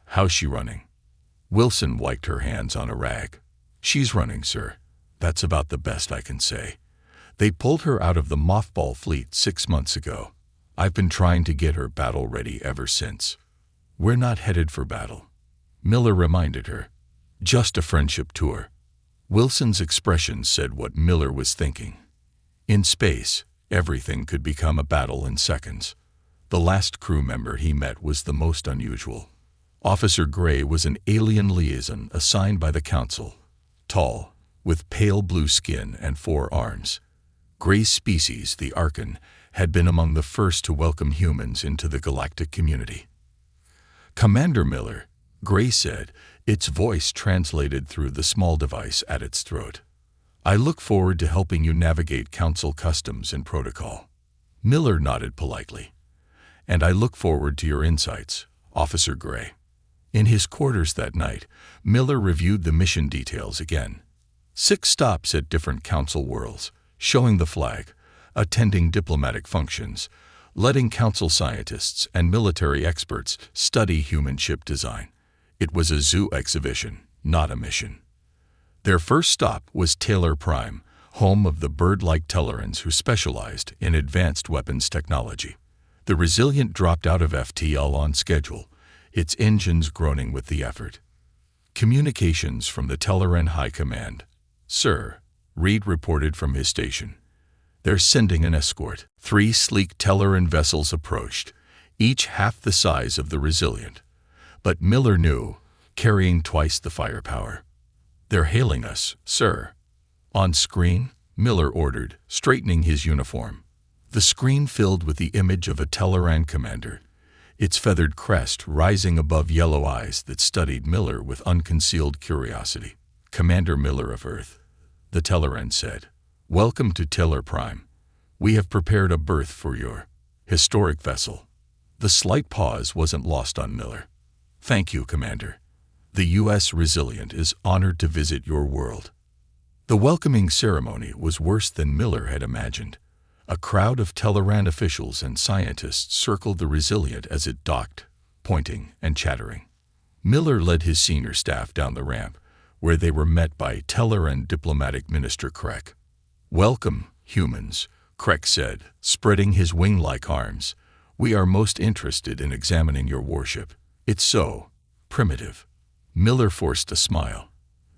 "How's she running?" Wilson wiped her hands on a rag. "She's running, sir. That's about the best I can say. They pulled her out of the mothball fleet 6 months ago. I've been trying to get her battle-ready ever since." "We're not headed for battle," Miller reminded her. "Just a friendship tour." Wilson's expression said what Miller was thinking. In space, everything could become a battle in seconds. The last crew member he met was the most unusual. Officer Gray was an alien liaison assigned by the Council, tall, with pale blue skin and 4 arms. Gray's species, the Archon, had been among the first to welcome humans into the galactic community. "Commander Miller," Gray said, its voice translated through the small device at its throat. "I look forward to helping you navigate Council customs and protocol." Miller nodded politely. "And I look forward to your insights, Officer Gray." In his quarters that night, Miller reviewed the mission details again. 6 stops at different Council worlds, showing the flag, attending diplomatic functions, letting Council scientists and military experts study human ship design. It was a zoo exhibition, not a mission. Their first stop was Taylor Prime, home of the bird-like Tellarans who specialized in advanced weapons technology. The Resilient dropped out of FTL on schedule, its engines groaning with the effort. Communications from the Tellaran High Command. "Sir," Reed reported from his station. "They're sending an escort." 3 sleek Tellaran vessels approached, each half the size of the Resilient. But Miller knew, carrying twice the firepower. "They're hailing us, sir." On screen, Miller ordered, straightening his uniform. The screen filled with the image of a Tellaran commander, its feathered crest rising above yellow eyes that studied Miller with unconcealed curiosity. "Commander Miller of Earth," the Tellaran said. "Welcome to Taylor Prime. We have prepared a berth for your historic vessel." The slight pause wasn't lost on Miller. "Thank you, Commander. The U.S. Resilient is honored to visit your world." The welcoming ceremony was worse than Miller had imagined. A crowd of Teleran officials and scientists circled the Resilient as it docked, pointing and chattering. Miller led his senior staff down the ramp, where they were met by Teleran Diplomatic Minister Krek. "Welcome, humans," Krek said, spreading his wing-like arms. "We are most interested in examining your warship. It's so primitive." Miller forced a smile.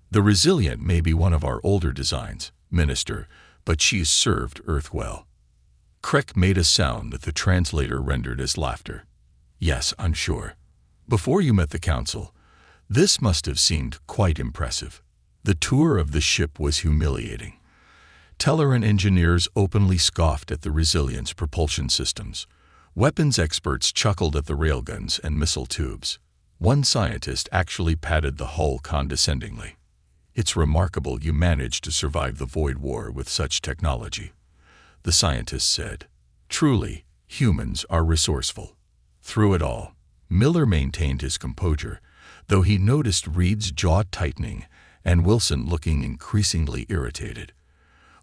"The Resilient may be one of our older designs, Minister, but she's served Earth well." Krek made a sound that the translator rendered as laughter. "Yes, I'm sure. Before you met the Council, this must have seemed quite impressive." The tour of the ship was humiliating. Teleran engineers openly scoffed at the Resilient's propulsion systems. Weapons experts chuckled at the railguns and missile tubes. One scientist actually patted the hull condescendingly. "It's remarkable you managed to survive the Void War with such technology," the scientist said. "Truly, humans are resourceful." Through it all, Miller maintained his composure, though he noticed Reed's jaw tightening and Wilson looking increasingly irritated.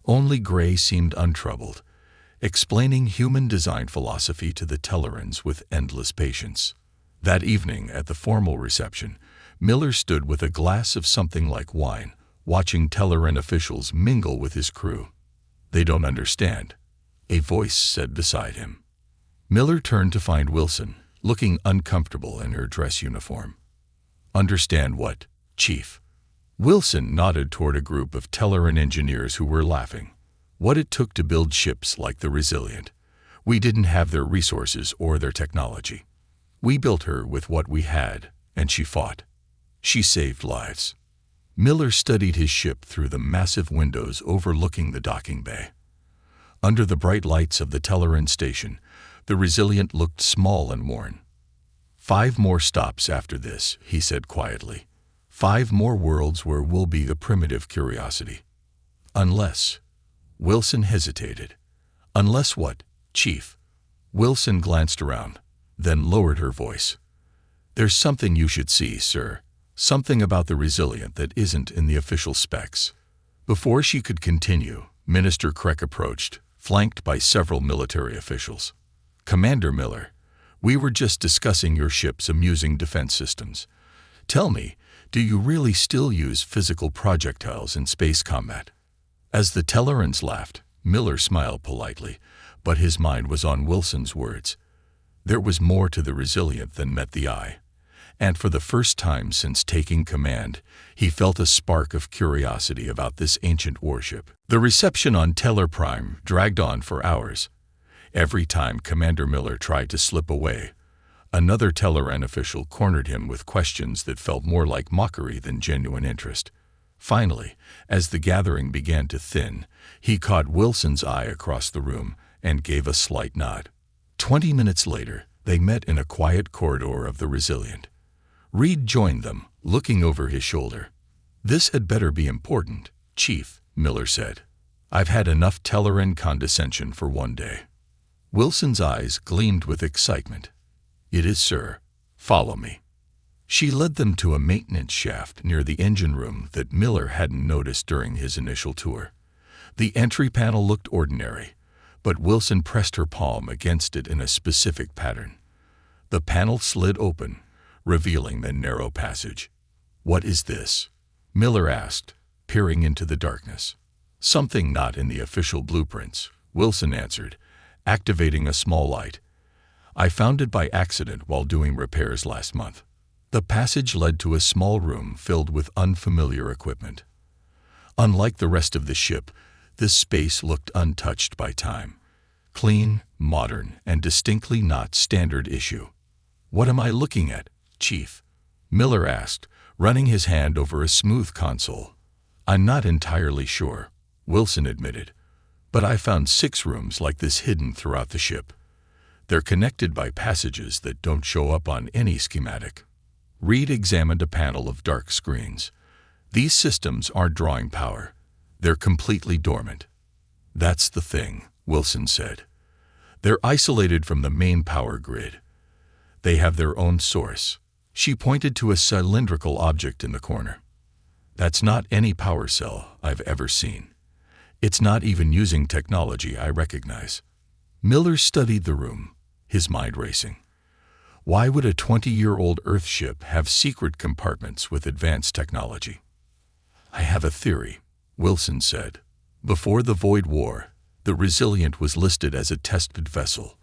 Only Gray seemed untroubled, explaining human design philosophy to the Telerans with endless patience. That evening, at the formal reception, Miller stood with a glass of something like wine, watching Teleran officials mingle with his crew. "They don't understand," a voice said beside him. Miller turned to find Wilson, looking uncomfortable in her dress uniform. "Understand what, Chief?" Wilson nodded toward a group of Teleran engineers who were laughing. "What it took to build ships like the Resilient. We didn't have their resources or their technology. We built her with what we had, and she fought. She saved lives." Miller studied his ship through the massive windows overlooking the docking bay. Under the bright lights of the Teleran station, the Resilient looked small and worn. "5 more stops after this," he said quietly. "5 more worlds where we'll be the primitive curiosity. Unless—" Wilson hesitated. "Unless what, Chief?" Wilson glanced around, then lowered her voice. "There's something you should see, sir. Something about the Resilient that isn't in the official specs." Before she could continue, Minister Krek approached, flanked by several military officials. "Commander Miller, we were just discussing your ship's amusing defense systems. Tell me, do you really still use physical projectiles in space combat?" As the Telerans laughed, Miller smiled politely, but his mind was on Wilson's words. There was more to the Resilient than met the eye, and for the first time since taking command, he felt a spark of curiosity about this ancient warship. The reception on Teller Prime dragged on for hours. Every time Commander Miller tried to slip away, another Teleran official cornered him with questions that felt more like mockery than genuine interest. Finally, as the gathering began to thin, he caught Wilson's eye across the room and gave a slight nod. 20 minutes later, they met in a quiet corridor of the Resilient. Reed joined them, looking over his shoulder. "This had better be important, Chief," Miller said. "I've had enough Teleran condescension for one day." Wilson's eyes gleamed with excitement. "It is, sir. Follow me." She led them to a maintenance shaft near the engine room that Miller hadn't noticed during his initial tour. The entry panel looked ordinary, but Wilson pressed her palm against it in a specific pattern. The panel slid open, revealing the narrow passage. "What is this?" Miller asked, peering into the darkness. "Something not in the official blueprints," Wilson answered, activating a small light. "I found it by accident while doing repairs last month." The passage led to a small room filled with unfamiliar equipment. Unlike the rest of the ship, this space looked untouched by time. Clean, modern, and distinctly not standard issue. "What am I looking at, Chief?" Miller asked, running his hand over a smooth console. "I'm not entirely sure," Wilson admitted, "but I found 6 rooms like this hidden throughout the ship. They're connected by passages that don't show up on any schematic." Reed examined a panel of dark screens. "These systems aren't drawing power. They're completely dormant." "That's the thing," Wilson said. "They're isolated from the main power grid. They have their own source." She pointed to a cylindrical object in the corner. "That's not any power cell I've ever seen. It's not even using technology I recognize. Miller studied the room, his mind racing. Why would a 20-year-old Earth ship have secret compartments with advanced technology? I have a theory, Wilson said. Before the Void War, the Resilient was listed as a tested vessel.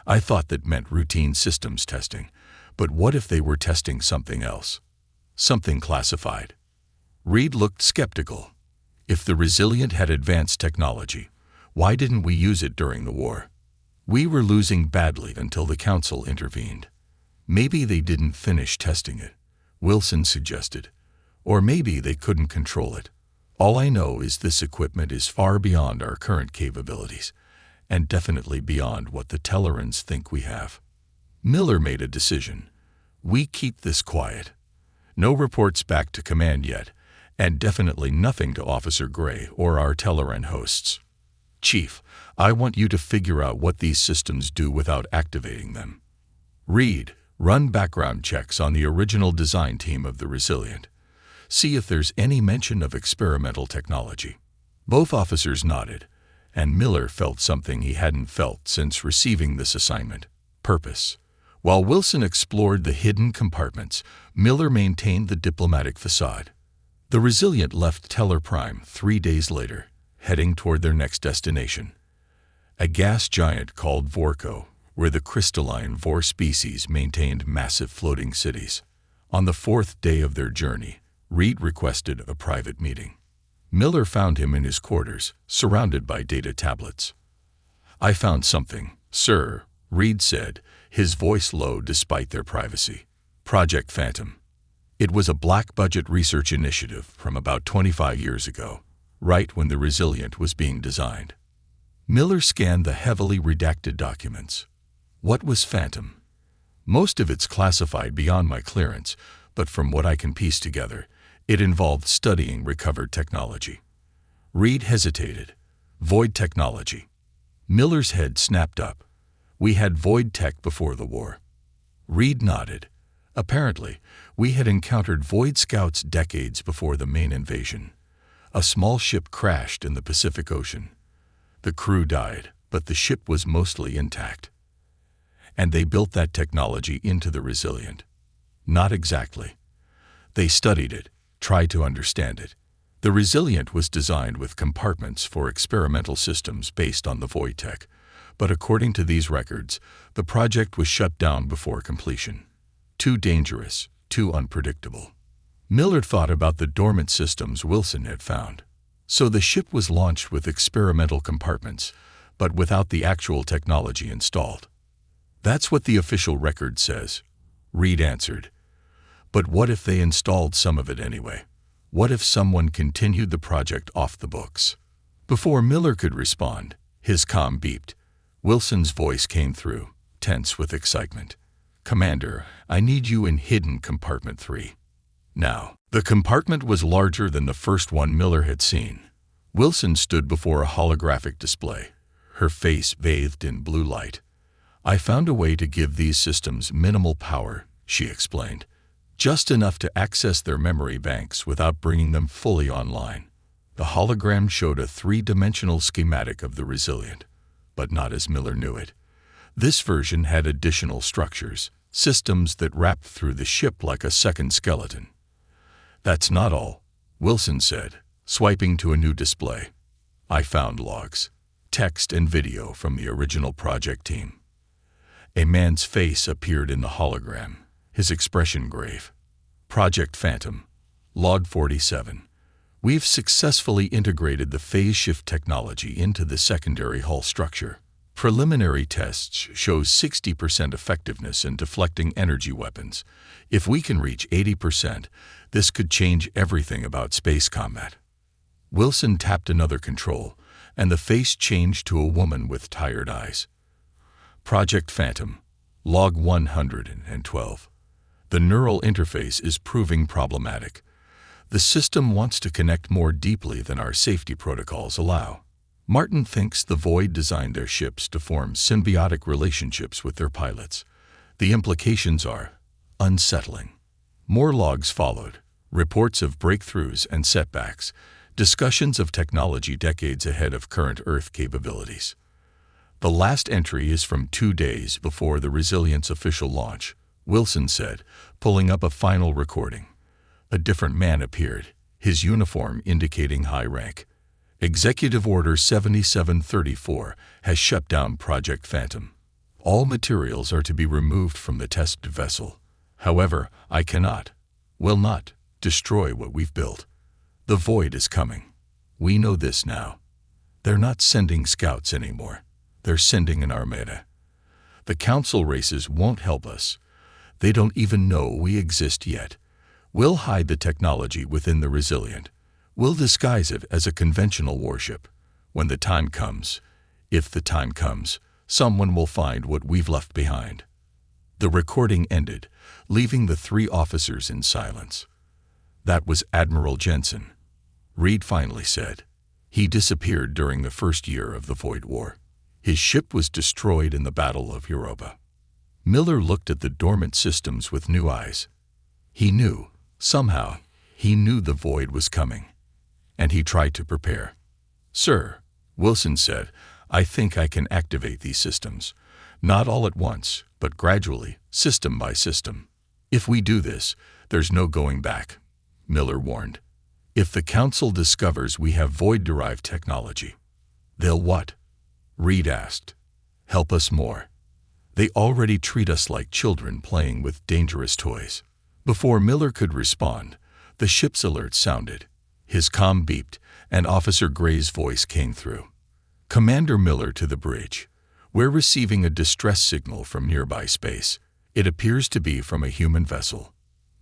I thought that meant routine systems testing. But what if they were testing something else? Something classified. Reed looked skeptical. If the Resilient had advanced technology, why didn't we use it during the war? We were losing badly until the Council intervened. Maybe they didn't finish testing it, Wilson suggested. Or maybe they couldn't control it. All I know is this equipment is far beyond our current capabilities, and definitely beyond what the Tellarans think we have. Miller made a decision. We keep this quiet. No reports back to command yet, and definitely nothing to Officer Gray or our Tellaran hosts. Chief, I want you to figure out what these systems do without activating them. Reed, run background checks on the original design team of the Resilient. See if there's any mention of experimental technology. Both officers nodded, and Miller felt something he hadn't felt since receiving this assignment: purpose. While Wilson explored the hidden compartments, Miller maintained the diplomatic facade. The Resilient left Tellar Prime 3 days later, heading toward their next destination, a gas giant called Vorko, where the crystalline Vor species maintained massive floating cities. On the 4th day of their journey, Reed requested a private meeting. Miller found him in his quarters, surrounded by data tablets. I found something, sir, Reed said, his voice low despite their privacy. Project Phantom. It was a black-budget research initiative from about 25 years ago, right when the Resilient was being designed. Miller scanned the heavily redacted documents. What was Phantom? Most of it's classified beyond my clearance, but from what I can piece together, it involved studying recovered technology. Reed hesitated. Void technology. Miller's head snapped up. We had void tech before the war. Reed nodded. Apparently, we had encountered void scouts decades before the main invasion. A small ship crashed in the Pacific Ocean. The crew died, but the ship was mostly intact. And they built that technology into the Resilient. Not exactly. They studied it, tried to understand it. The Resilient was designed with compartments for experimental systems based on the void tech, but according to these records, the project was shut down before completion. Too dangerous, too unpredictable. Miller thought about the dormant systems Wilson had found. So the ship was launched with experimental compartments, but without the actual technology installed. That's what the official record says, Reed answered. But what if they installed some of it anyway? What if someone continued the project off the books? Before Miller could respond, his comm beeped. Wilson's voice came through, tense with excitement. Commander, I need you in hidden compartment 3. Now, the compartment was larger than the first one Miller had seen. Wilson stood before a holographic display, her face bathed in blue light. I found a way to give these systems minimal power, she explained. Just enough to access their memory banks without bringing them fully online. The hologram showed a 3-dimensional schematic of the Resilient, but not as Miller knew it. This version had additional structures, systems that wrapped through the ship like a second skeleton. That's not all, Wilson said, swiping to a new display. I found logs, text and video from the original project team. A man's face appeared in the hologram, his expression grave. Project Phantom, Log 47. We've successfully integrated the phase shift technology into the secondary hull structure. Preliminary tests show 60% effectiveness in deflecting energy weapons. If we can reach 80%, this could change everything about space combat. Wilson tapped another control, and the face changed to a woman with tired eyes. Project Phantom, Log 112. The neural interface is proving problematic. The system wants to connect more deeply than our safety protocols allow. Martin thinks the Void designed their ships to form symbiotic relationships with their pilots. The implications are unsettling. More logs followed, reports of breakthroughs and setbacks, Discussions of technology decades ahead of current Earth capabilities. The last entry is from 2 days before the Resilience official launch, Wilson said, pulling up a final recording. A different man appeared, his uniform indicating high rank. Executive Order 7734 has shut down Project Phantom. All materials are to be removed from the test vessel. However, I will not, destroy what we've built. The void is coming. We know this now. They're not sending scouts anymore. They're sending an armada. The council races won't help us. They don't even know we exist yet. We'll hide the technology within the Resilient. We'll disguise it as a conventional warship. When the time comes, if the time comes, someone will find what we've left behind. The recording ended, leaving the 3 officers in silence. That was Admiral Jensen, Reed finally said. He disappeared during the first year of the Void War. His ship was destroyed in the Battle of Europa. Miller looked at the dormant systems with new eyes. He knew, somehow, he knew the void was coming. And he tried to prepare. Sir, Wilson said, I think I can activate these systems. Not all at once, but gradually, system by system. If we do this, there's no going back, Miller warned. If the Council discovers we have void-derived technology, they'll what? Reed asked. Help us more. They already treat us like children playing with dangerous toys. Before Miller could respond, the ship's alert sounded. His comm beeped, and Officer Gray's voice came through. Commander Miller to the bridge. We're receiving a distress signal from nearby space. It appears to be from a human vessel.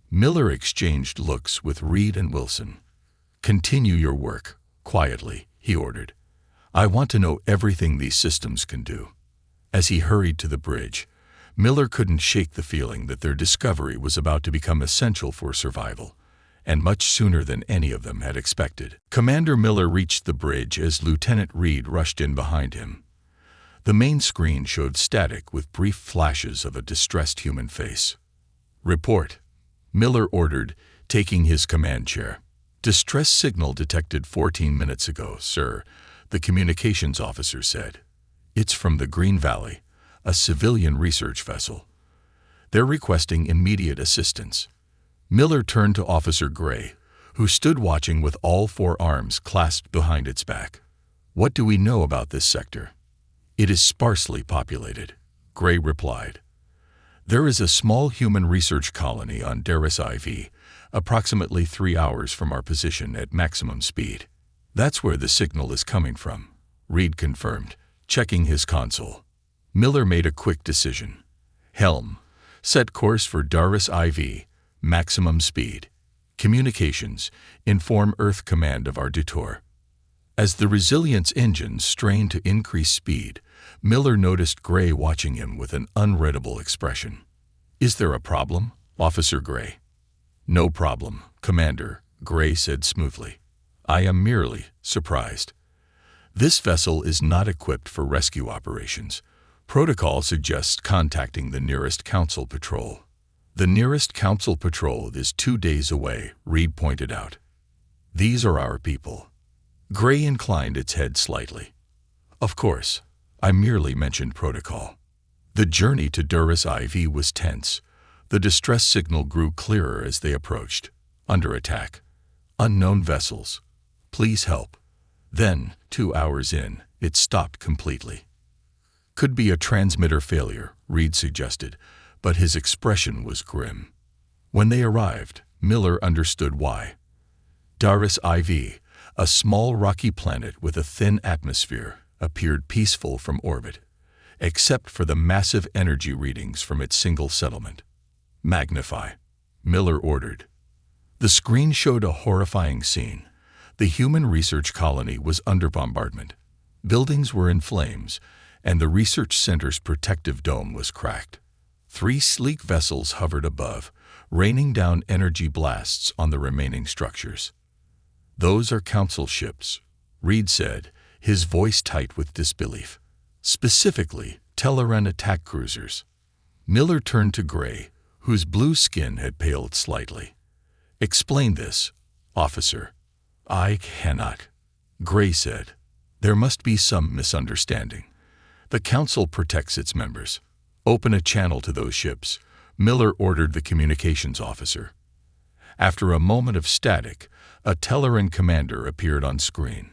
Miller exchanged looks with Reed and Wilson. Continue your work, quietly, he ordered. I want to know everything these systems can do. As he hurried to the bridge, Miller couldn't shake the feeling that their discovery was about to become essential for survival, and much sooner than any of them had expected. Commander Miller reached the bridge as Lieutenant Reed rushed in behind him. The main screen showed static with brief flashes of a distressed human face. Report, Miller ordered, taking his command chair. Distress signal detected 14 minutes ago, sir, the communications officer said. It's from the Green Valley, a civilian research vessel. They're requesting immediate assistance. Miller turned to Officer Gray, who stood watching with all 4 arms clasped behind its back. What do we know about this sector? It is sparsely populated, Gray replied. There is a small human research colony on Daris IV, approximately 3 hours from our position at maximum speed. That's where the signal is coming from, Reed confirmed, checking his console. Miller made a quick decision. Helm, set course for Daris IV, maximum speed. Communications, inform Earth Command of our detour. As the Resilience engines strained to increase speed, Miller noticed Gray watching him with an unreadable expression. Is there a problem, Officer Gray? No problem, Commander, Gray said smoothly. I am merely surprised. This vessel is not equipped for rescue operations. Protocol suggests contacting the nearest Council patrol. The nearest Council patrol is 2 days away, Reed pointed out. These are our people. Gray inclined its head slightly. Of course, I merely mentioned protocol. The journey to Daris IV was tense. The distress signal grew clearer as they approached. Under attack. Unknown vessels. Please help. Then, 2 hours in, it stopped completely. Could be a transmitter failure, Reed suggested, but his expression was grim. When they arrived, Miller understood why. Daris IV, a small rocky planet with a thin atmosphere, appeared peaceful from orbit, except for the massive energy readings from its single settlement. Magnify, Miller ordered. The screen showed a horrifying scene. The human research colony was under bombardment. Buildings were in flames, and the research center's protective dome was cracked. 3 sleek vessels hovered above, raining down energy blasts on the remaining structures. Those are Council ships, Reed said, his voice tight with disbelief. Specifically, Telleran attack cruisers. Miller turned to Gray, whose blue skin had paled slightly. Explain this, officer. I cannot, Gray said. There must be some misunderstanding. The Council protects its members. Open a channel to those ships, Miller ordered the communications officer. After a moment of static, a Telleran commander appeared on screen.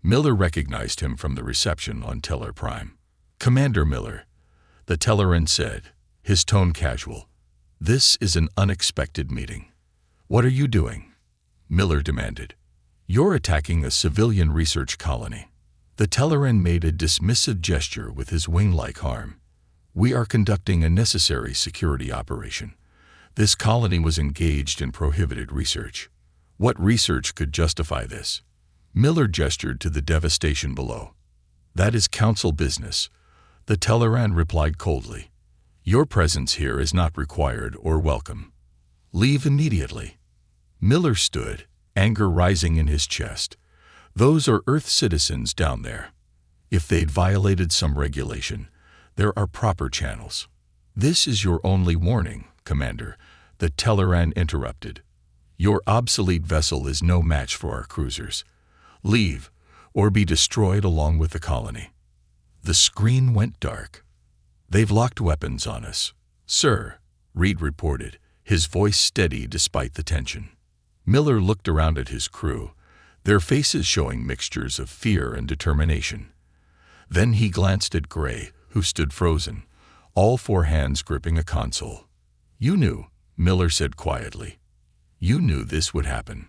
Miller recognized him from the reception on Teller Prime. Commander Miller, the Telleran said, his tone casual. This is an unexpected meeting. What are you doing? Miller demanded. You're attacking a civilian research colony. The Telleran made a dismissive gesture with his wing-like arm. We are conducting a necessary security operation. This colony was engaged in prohibited research. What research could justify this? Miller gestured to the devastation below. That is Council business. The Telleran replied coldly. Your presence here is not required or welcome. Leave immediately. Miller stood, anger rising in his chest. Those are Earth citizens down there. If they'd violated some regulation, there are proper channels. This is your only warning, Commander, the Telleran interrupted. Your obsolete vessel is no match for our cruisers. Leave, or be destroyed along with the colony. The screen went dark. They've locked weapons on us. Sir, Reed reported, his voice steady despite the tension. Miller looked around at his crew, their faces showing mixtures of fear and determination. Then he glanced at Gray, who stood frozen, all four hands gripping a console. You knew, Miller said quietly. You knew this would happen.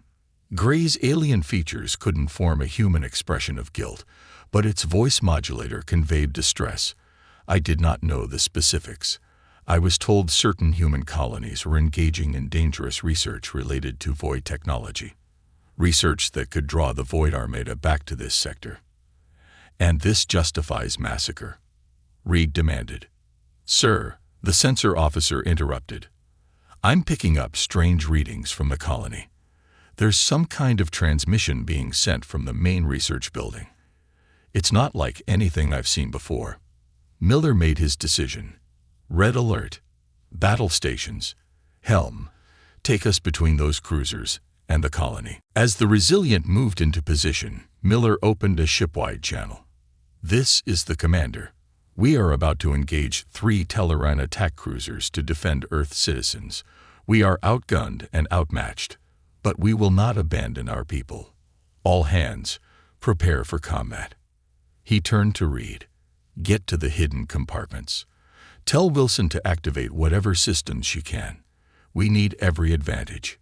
Gray's alien features couldn't form a human expression of guilt, but its voice modulator conveyed distress. I did not know the specifics. I was told certain human colonies were engaging in dangerous research related to void technology. Research that could draw the Void Armada back to this sector. And this justifies massacre, Reed demanded. Sir, the censor officer interrupted. I'm picking up strange readings from the colony. There's some kind of transmission being sent from the main research building. It's not like anything I've seen before. Miller made his decision. Red alert. Battle stations. Helm. Take us between those cruisers and the colony. As the Resilient moved into position, Miller opened a shipwide channel. This is the commander. We are about to engage 3 Telleran attack cruisers to defend Earth citizens. We are outgunned and outmatched, but we will not abandon our people. All hands, prepare for combat. He turned to Reed. Get to the hidden compartments. Tell Wilson to activate whatever systems she can. We need every advantage.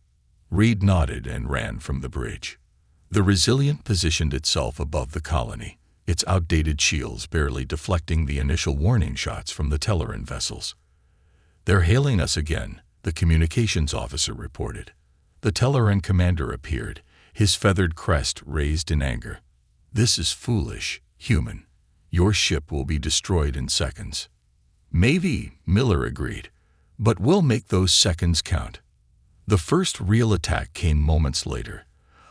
Reed nodded and ran from the bridge. The Resilient positioned itself above the colony, its outdated shields barely deflecting the initial warning shots from the Telleran vessels. They're hailing us again, the communications officer reported. The Telleran commander appeared, his feathered crest raised in anger. This is foolish, human. Your ship will be destroyed in seconds. Maybe, Miller agreed, but we'll make those seconds count. The first real attack came moments later,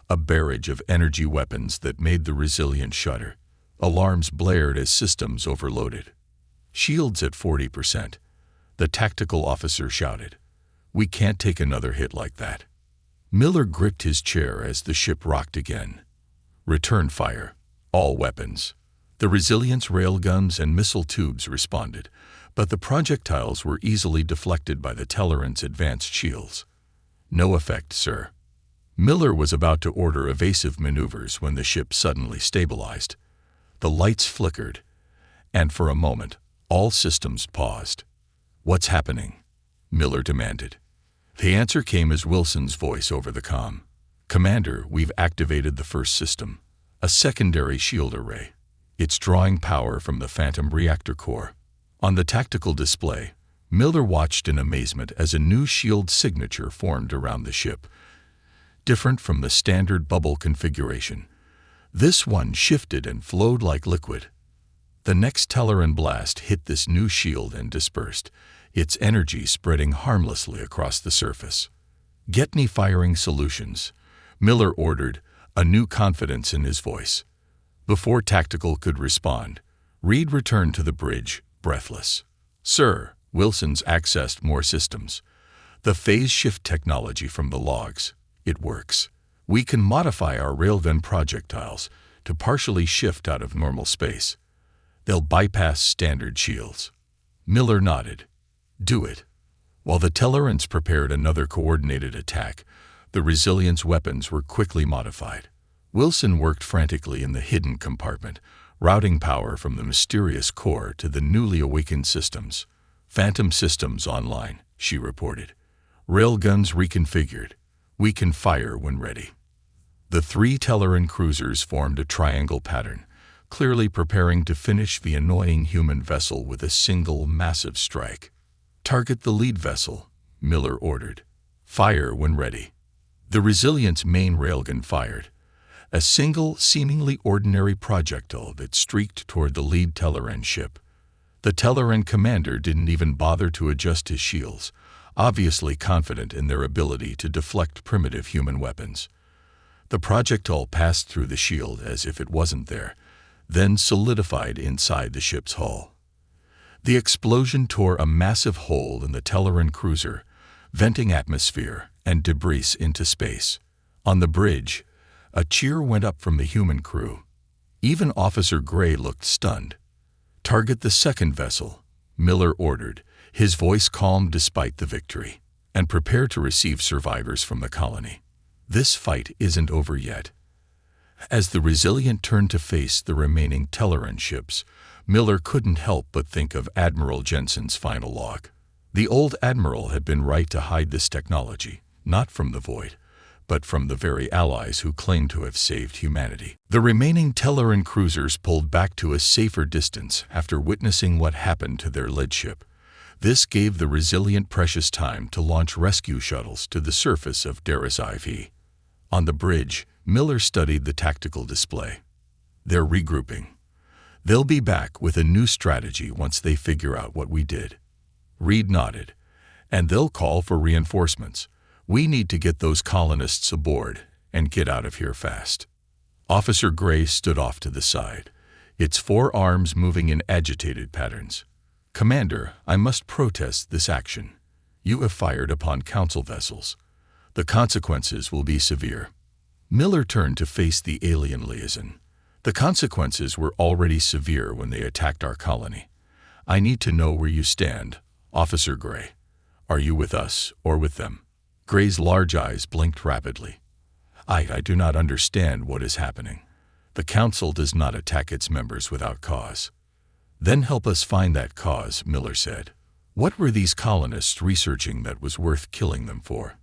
a barrage of energy weapons that made the Resilient shudder. Alarms blared as systems overloaded. Shields at 40%. The tactical officer shouted. We can't take another hit like that. Miller gripped his chair as the ship rocked again. Return fire. All weapons. The Resilient's railguns and missile tubes responded, but the projectiles were easily deflected by the Telleran's advanced shields. No effect, sir. Miller was about to order evasive maneuvers when the ship suddenly stabilized. The lights flickered, and for a moment, all systems paused. What's happening? Miller demanded. The answer came as Wilson's voice over the comm. Commander, we've activated the first system, a secondary shield array. It's drawing power from the Phantom reactor core. On the tactical display, Miller watched in amazement as a new shield signature formed around the ship, different from the standard bubble configuration. This one shifted and flowed like liquid. The next Telleran blast hit this new shield and dispersed, its energy spreading harmlessly across the surface. Get me firing solutions, Miller ordered, a new confidence in his voice. Before Tactical could respond, Reed returned to the bridge, breathless. Sir, Wilson's accessed more systems. The phase shift technology from the logs. It works. We can modify our railgun projectiles to partially shift out of normal space. They'll bypass standard shields. Miller nodded. Do it. While the Tellarans prepared another coordinated attack, the Resilience weapons were quickly modified. Wilson worked frantically in the hidden compartment, routing power from the mysterious core to the newly awakened systems. Phantom systems online, she reported. Railguns reconfigured. We can fire when ready. The 3 Tellaran cruisers formed a triangle pattern, clearly preparing to finish the annoying human vessel with a single massive strike. Target the lead vessel, Miller ordered. Fire when ready. The Resilience main railgun fired, a single, seemingly ordinary projectile that streaked toward the lead Tellaran ship. The Tellaran commander didn't even bother to adjust his shields, obviously confident in their ability to deflect primitive human weapons. The projectile passed through the shield as if it wasn't there, then solidified inside the ship's hull. The explosion tore a massive hole in the Tellaran cruiser, venting atmosphere and debris into space. On the bridge, a cheer went up from the human crew. Even Officer Gray looked stunned. Target the second vessel, Miller ordered, his voice calm despite the victory, and prepare to receive survivors from the colony. This fight isn't over yet. As the Resilient turned to face the remaining Tellaran ships, Miller couldn't help but think of Admiral Jensen's final log. The old admiral had been right to hide this technology, not from the Void, but from the very allies who claimed to have saved humanity. The remaining Tellaran cruisers pulled back to a safer distance after witnessing what happened to their lead ship. This gave the Resilient precious time to launch rescue shuttles to the surface of Daris IV. On the bridge, Miller studied the tactical display. They're regrouping. They'll be back with a new strategy once they figure out what we did. Reed nodded. And they'll call for reinforcements. We need to get those colonists aboard and get out of here fast. Officer Gray stood off to the side, its 4 arms moving in agitated patterns. Commander, I must protest this action. You have fired upon council vessels. The consequences will be severe. Miller turned to face the alien liaison. The consequences were already severe when they attacked our colony. I need to know where you stand, Officer Gray. Are you with us or with them? Gray's large eyes blinked rapidly. I do not understand what is happening. The Council does not attack its members without cause. Then help us find that cause, Miller said. What were these colonists researching that was worth killing them for?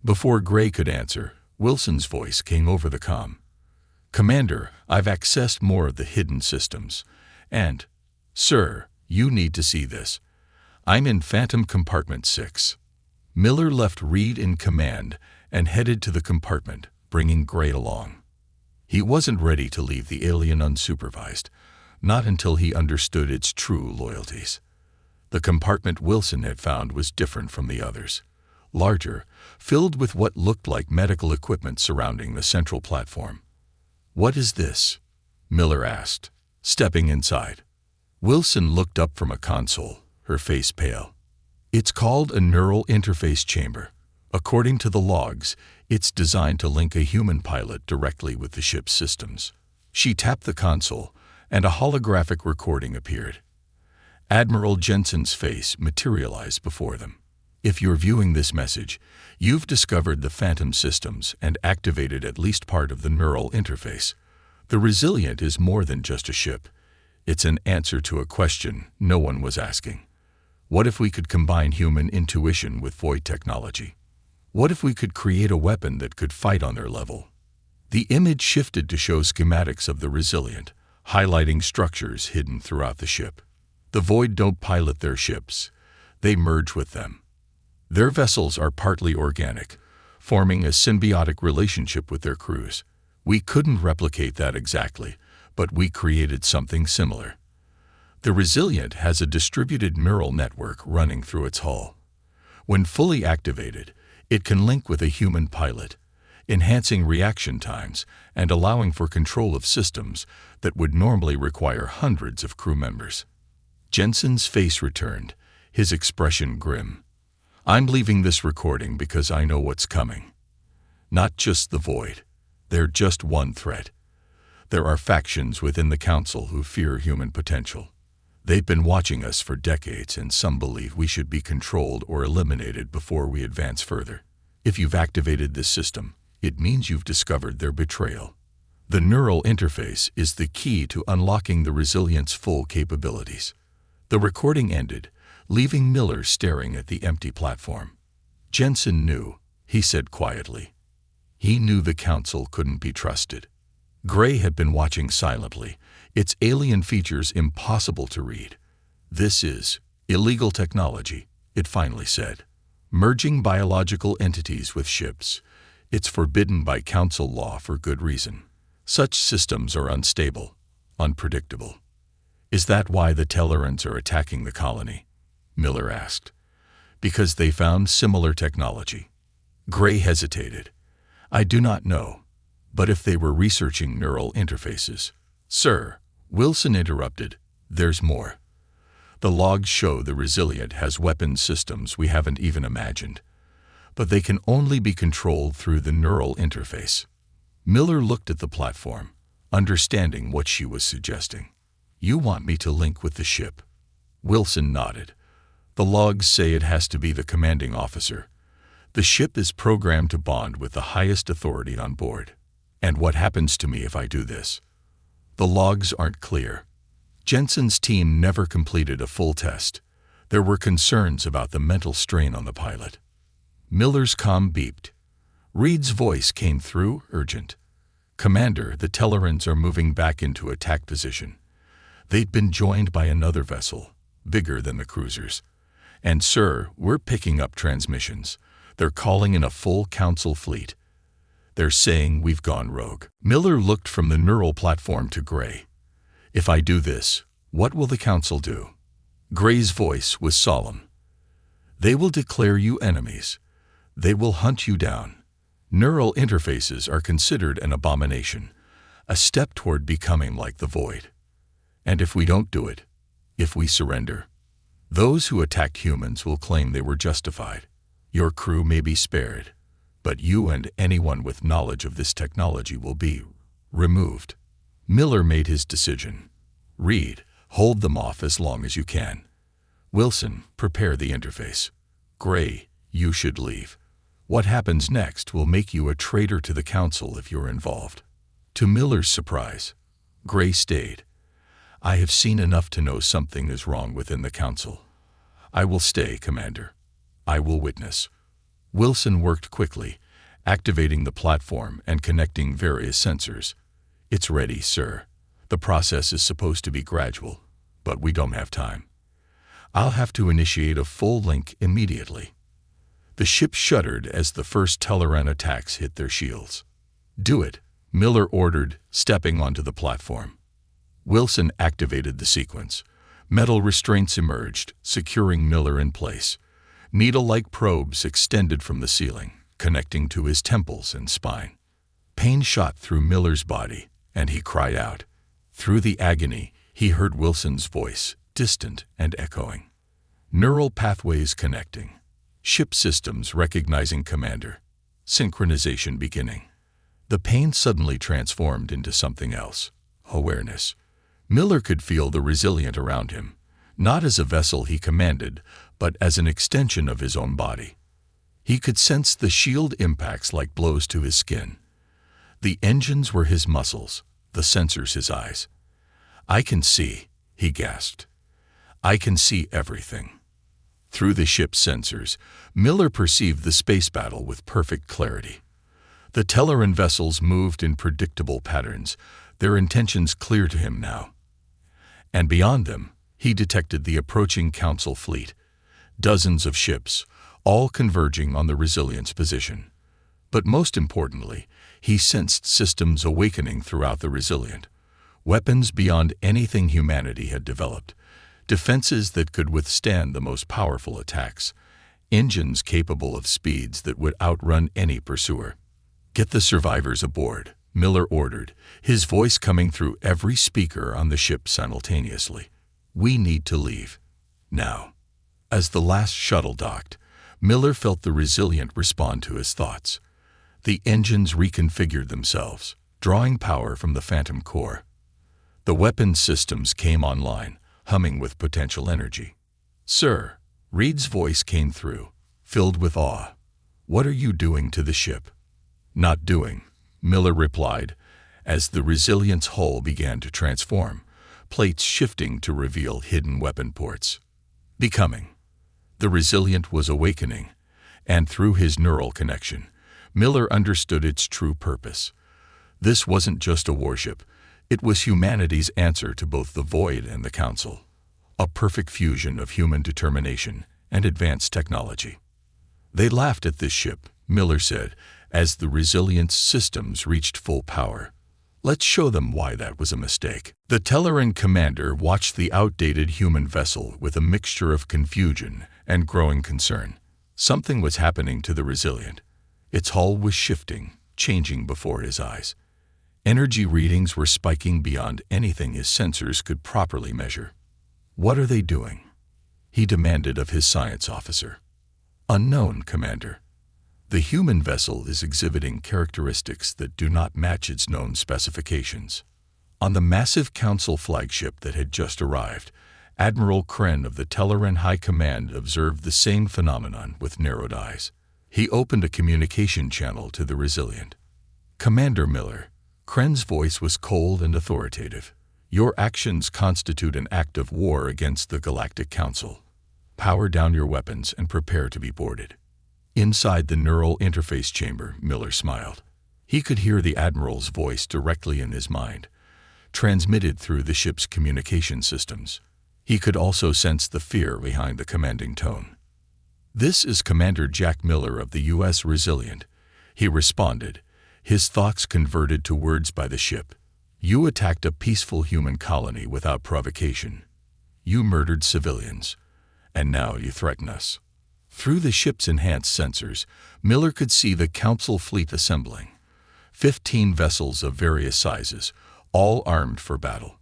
Before Gray could answer, Wilson's voice came over the comm. Commander, I've accessed more of the hidden systems. And, sir, you need to see this. I'm in Phantom Compartment 6. Miller left Reed in command and headed to the compartment, bringing Gray along. He wasn't ready to leave the alien unsupervised, not until he understood its true loyalties. The compartment Wilson had found was different from the others. Larger, filled with what looked like medical equipment surrounding the central platform. What is this? Miller asked, stepping inside. Wilson looked up from a console, her face pale. It's called a neural interface chamber. According to the logs, it's designed to link a human pilot directly with the ship's systems. She tapped the console, and a holographic recording appeared. Admiral Jensen's face materialized before them. If you're viewing this message, you've discovered the Phantom systems and activated at least part of the neural interface. The Resilient is more than just a ship. It's an answer to a question no one was asking. What if we could combine human intuition with void technology? What if we could create a weapon that could fight on their level? The image shifted to show schematics of the Resilient, highlighting structures hidden throughout the ship. The Void don't pilot their ships. They merge with them. Their vessels are partly organic, forming a symbiotic relationship with their crews. We couldn't replicate that exactly, but we created something similar. The Resilient has a distributed neural network running through its hull. When fully activated, it can link with a human pilot, enhancing reaction times and allowing for control of systems that would normally require hundreds of crew members. Jensen's face returned, his expression grim. I'm leaving this recording because I know what's coming. Not just the Void. They're just one threat. There are factions within the Council who fear human potential. They've been watching us for decades, and some believe we should be controlled or eliminated before we advance further. If you've activated this system, it means you've discovered their betrayal. The neural interface is the key to unlocking the Resilient's full capabilities. The recording ended, leaving Miller staring at the empty platform. Jensen knew, he said quietly. He knew the Council couldn't be trusted. Gray had been watching silently, its alien features impossible to read. This is illegal technology, it finally said. Merging biological entities with ships. It's forbidden by Council law for good reason. Such systems are unstable, unpredictable. Is that why the Tellarans are attacking the colony? Miller asked. Because they found similar technology. Gray hesitated. I do not know, but if they were researching neural interfaces. Sir, Wilson interrupted, there's more. The logs show the Resilient has weapons systems we haven't even imagined, but they can only be controlled through the neural interface. Miller looked at the platform, understanding what she was suggesting. You want me to link with the ship? Wilson nodded. The logs say it has to be the commanding officer. The ship is programmed to bond with the highest authority on board. And what happens to me if I do this? The logs aren't clear. Jensen's team never completed a full test. There were concerns about the mental strain on the pilot. Miller's comm beeped. Reed's voice came through, urgent. Commander, the Tellarans are moving back into attack position. They'd been joined by another vessel, bigger than the cruisers. And sir, we're picking up transmissions. They're calling in a full Council fleet. They're saying we've gone rogue. Miller looked from the neural platform to Gray. If I do this, what will the Council do? Gray's voice was solemn. They will declare you enemies. They will hunt you down. Neural interfaces are considered an abomination, a step toward becoming like the Void. And if we don't do it, if we surrender, those who attacked humans will claim they were justified. Your crew may be spared, but you and anyone with knowledge of this technology will be removed. Miller made his decision. Reed, hold them off as long as you can. Wilson, prepare the interface. Gray, you should leave. What happens next will make you a traitor to the Council if you're involved. To Miller's surprise, Gray stayed. I have seen enough to know something is wrong within the Council. I will stay, Commander. I will witness. Wilson worked quickly, activating the platform and connecting various sensors. It's ready, sir. The process is supposed to be gradual, but we don't have time. I'll have to initiate a full link immediately. The ship shuddered as the first Tellaran attacks hit their shields. Do it, Miller ordered, stepping onto the platform. Wilson activated the sequence. Metal restraints emerged, securing Miller in place. Needle-like probes extended from the ceiling, connecting to his temples and spine. Pain shot through Miller's body, and he cried out. Through the agony, he heard Wilson's voice, distant and echoing. Neural pathways connecting. Ship systems recognizing Commander. Synchronization beginning. The pain suddenly transformed into something else. Awareness. Miller could feel the Resilient around him, not as a vessel he commanded, but as an extension of his own body. He could sense the shield impacts like blows to his skin. The engines were his muscles, the sensors his eyes. I can see, he gasped. I can see everything. Through the ship's sensors, Miller perceived the space battle with perfect clarity. The Tellaran vessels moved in predictable patterns, their intentions clear to him now. And beyond them, he detected the approaching Council fleet. Dozens of ships, all converging on the Resilient's position. But most importantly, he sensed systems awakening throughout the Resilient. Weapons beyond anything humanity had developed. Defenses that could withstand the most powerful attacks. Engines capable of speeds that would outrun any pursuer. Get the survivors aboard, Miller ordered, his voice coming through every speaker on the ship simultaneously. We need to leave. Now. As the last shuttle docked, Miller felt the Resilient respond to his thoughts. The engines reconfigured themselves, drawing power from the Phantom core. The weapons systems came online, humming with potential energy. "Sir," Reed's voice came through, filled with awe. "What are you doing to the ship?" "Not doing," Miller replied, as the Resilient's hull began to transform, plates shifting to reveal hidden weapon ports. "Becoming." The Resilient was awakening, and through his neural connection, Miller understood its true purpose. This wasn't just a warship, it was humanity's answer to both the Void and the Council, a perfect fusion of human determination and advanced technology. "They laughed at this ship," Miller said, as the Resilient's systems reached full power. "Let's show them why that was a mistake." The Telleran commander watched the outdated human vessel with a mixture of confusion and growing concern. Something was happening to the Resilient. Its hull was shifting, changing before his eyes. Energy readings were spiking beyond anything his sensors could properly measure. "What are they doing?" he demanded of his science officer. "Unknown, Commander. The human vessel is exhibiting characteristics that do not match its known specifications." On the massive Council flagship that had just arrived, Admiral Kren of the Telleran High Command observed the same phenomenon with narrowed eyes. He opened a communication channel to the Resilient. "Commander Miller," Kren's voice was cold and authoritative. "Your actions constitute an act of war against the Galactic Council. Power down your weapons and prepare to be boarded." Inside the neural interface chamber, Miller smiled. He could hear the Admiral's voice directly in his mind, transmitted through the ship's communication systems. He could also sense the fear behind the commanding tone. "This is Commander Jack Miller of the U.S. Resilient," he responded, his thoughts converted to words by the ship. "You attacked a peaceful human colony without provocation. You murdered civilians, and now you threaten us." Through the ship's enhanced sensors, Miller could see the Council fleet assembling. 15 vessels of various sizes, all armed for battle.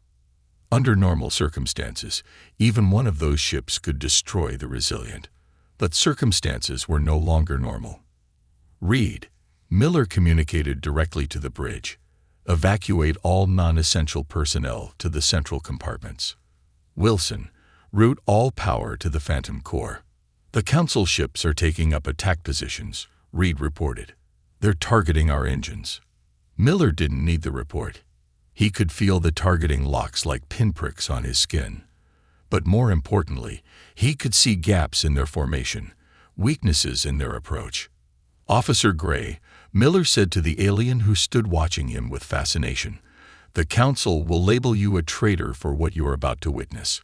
Under normal circumstances, even one of those ships could destroy the Resilient. But circumstances were no longer normal. "Reed," Miller communicated directly to the bridge. "Evacuate all non-essential personnel to the central compartments. Wilson, route all power to the Phantom core." "The Council ships are taking up attack positions," Reed reported. "They're targeting our engines." Miller didn't need the report. He could feel the targeting locks like pinpricks on his skin. But more importantly, he could see gaps in their formation, weaknesses in their approach. "Officer Gray," Miller said to the alien who stood watching him with fascination, "the Council will label you a traitor for what you are about to witness.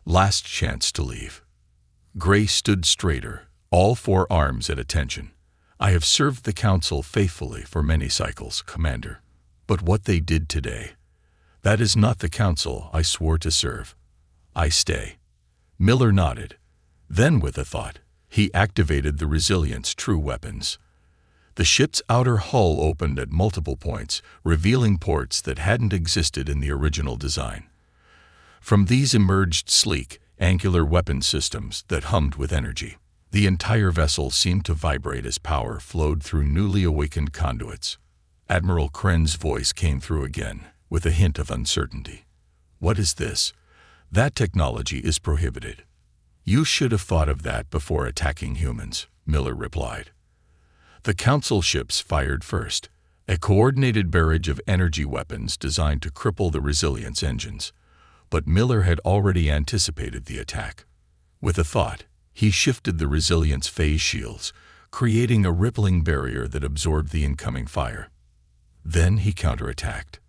Last chance to leave." Gray stood straighter, all 4 arms at attention. "I have served the Council faithfully for many cycles, Commander. But what they did today, that is not the Council I swore to serve. I stay." Miller nodded. Then, with a thought, he activated the Resilient's true weapons. The ship's outer hull opened at multiple points, revealing ports that hadn't existed in the original design. From these emerged sleek, angular weapon systems that hummed with energy. The entire vessel seemed to vibrate as power flowed through newly awakened conduits. Admiral Kren's voice came through again, with a hint of uncertainty. "What is this? That technology is prohibited." "You should have thought of that before attacking humans," Miller replied. The Council ships fired first, a coordinated barrage of energy weapons designed to cripple the Resilient's engines. But Miller had already anticipated the attack. With a thought, he shifted the Resilient's phase shields, creating a rippling barrier that absorbed the incoming fire. Then he counterattacked.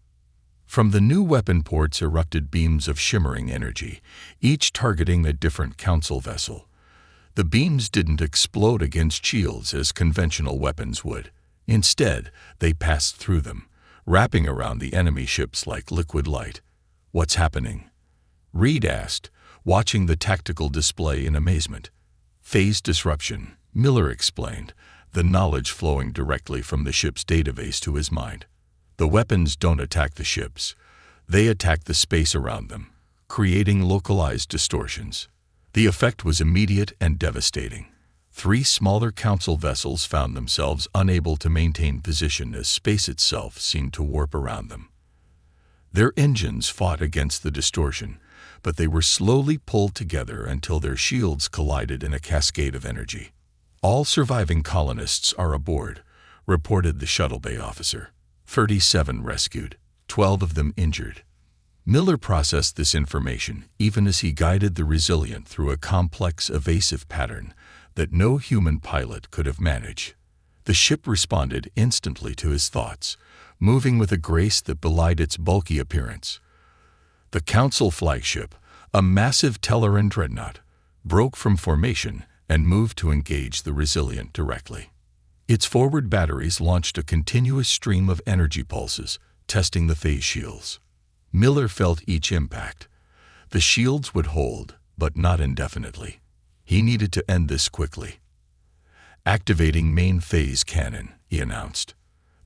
From the new weapon ports erupted beams of shimmering energy, each targeting a different Council vessel. The beams didn't explode against shields as conventional weapons would. Instead, they passed through them, wrapping around the enemy ships like liquid light. "What's happening?" Reed asked, watching the tactical display in amazement. "Phase disruption," Miller explained, the knowledge flowing directly from the ship's database to his mind. "The weapons don't attack the ships. They attack the space around them, creating localized distortions." The effect was immediate and devastating. 3 smaller council vessels found themselves unable to maintain position as space itself seemed to warp around them. Their engines fought against the distortion, but they were slowly pulled together until their shields collided in a cascade of energy. "All surviving colonists are aboard," reported the shuttle bay officer. 37 rescued, 12 of them injured. Miller processed this information even as he guided the Resilient through a complex, evasive pattern that no human pilot could have managed. The ship responded instantly to his thoughts, moving with a grace that belied its bulky appearance. The Council flagship, a massive Telleran dreadnought, broke from formation and moved to engage the Resilient directly. Its forward batteries launched a continuous stream of energy pulses, testing the phase shields. Miller felt each impact. The shields would hold, but not indefinitely. He needed to end this quickly. "Activating main phase cannon," he announced.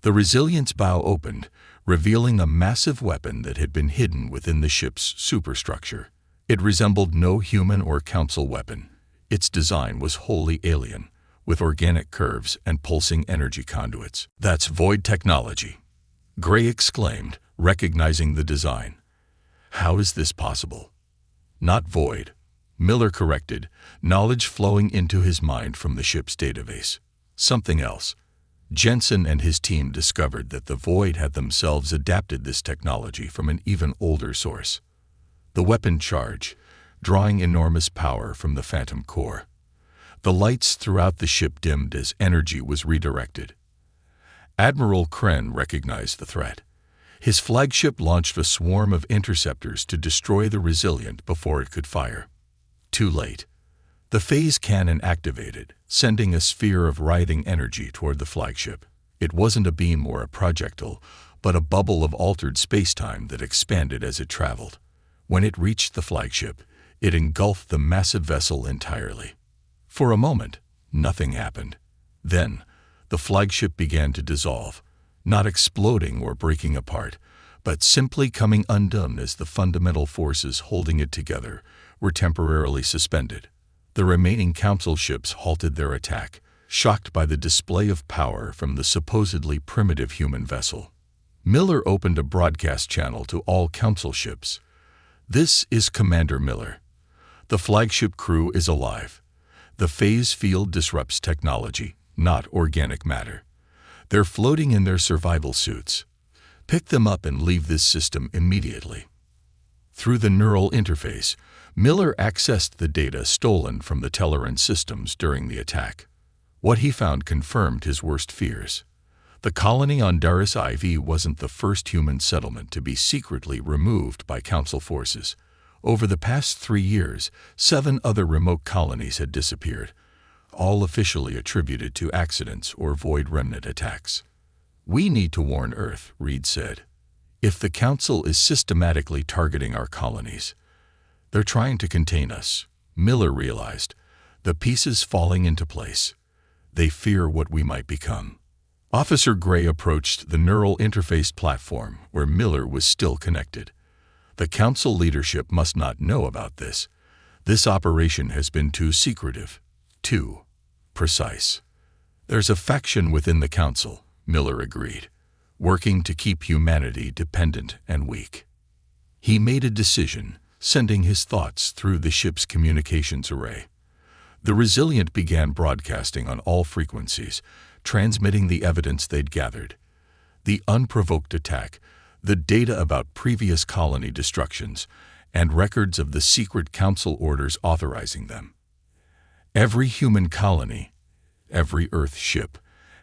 The Resilient's bow opened, revealing a massive weapon that had been hidden within the ship's superstructure. It resembled no human or council weapon. Its design was wholly alien, with organic curves and pulsing energy conduits. "That's void technology," Gray exclaimed, recognizing the design. "How is this possible?" "Not void," Miller corrected, knowledge flowing into his mind from the ship's database. "Something else." Jensen and his team discovered that the Void had themselves adapted this technology from an even older source. The weapon charge, drawing enormous power from the Phantom core. The lights throughout the ship dimmed as energy was redirected. Admiral Kren recognized the threat. His flagship launched a swarm of interceptors to destroy the Resilient before it could fire. Too late. The phase cannon activated, sending a sphere of writhing energy toward the flagship. It wasn't a beam or a projectile, but a bubble of altered spacetime that expanded as it traveled. When it reached the flagship, it engulfed the massive vessel entirely. For a moment, nothing happened. Then, the flagship began to dissolve, not exploding or breaking apart, but simply coming undone as the fundamental forces holding it together were temporarily suspended. The remaining council ships halted their attack, shocked by the display of power from the supposedly primitive human vessel. Miller opened a broadcast channel to all council ships. "This is Commander Miller. The flagship crew is alive. The phase field disrupts technology, not organic matter. They're floating in their survival suits. Pick them up and leave this system immediately." Through the neural interface, Miller accessed the data stolen from the Telleran systems during the attack. What he found confirmed his worst fears. The colony on Daris IV wasn't the first human settlement to be secretly removed by Council forces. Over the past 3 years, 7 other remote colonies had disappeared, all officially attributed to accidents or Void Remnant attacks. "We need to warn Earth," Reed said. "If the Council is systematically targeting our colonies, they're trying to contain us." Miller realized, the pieces falling into place. They fear what we might become. Officer Gray approached the neural interface platform where Miller was still connected. "The Council leadership must not know about this. This operation has been too secretive, too precise." "There's a faction within the Council," Miller agreed, "working to keep humanity dependent and weak." He made a decision, sending his thoughts through the ship's communications array. The Resilient began broadcasting on all frequencies, transmitting the evidence they'd gathered. The unprovoked attack, the data about previous colony destructions, and records of the secret council orders authorizing them. Every human colony, every Earth ship,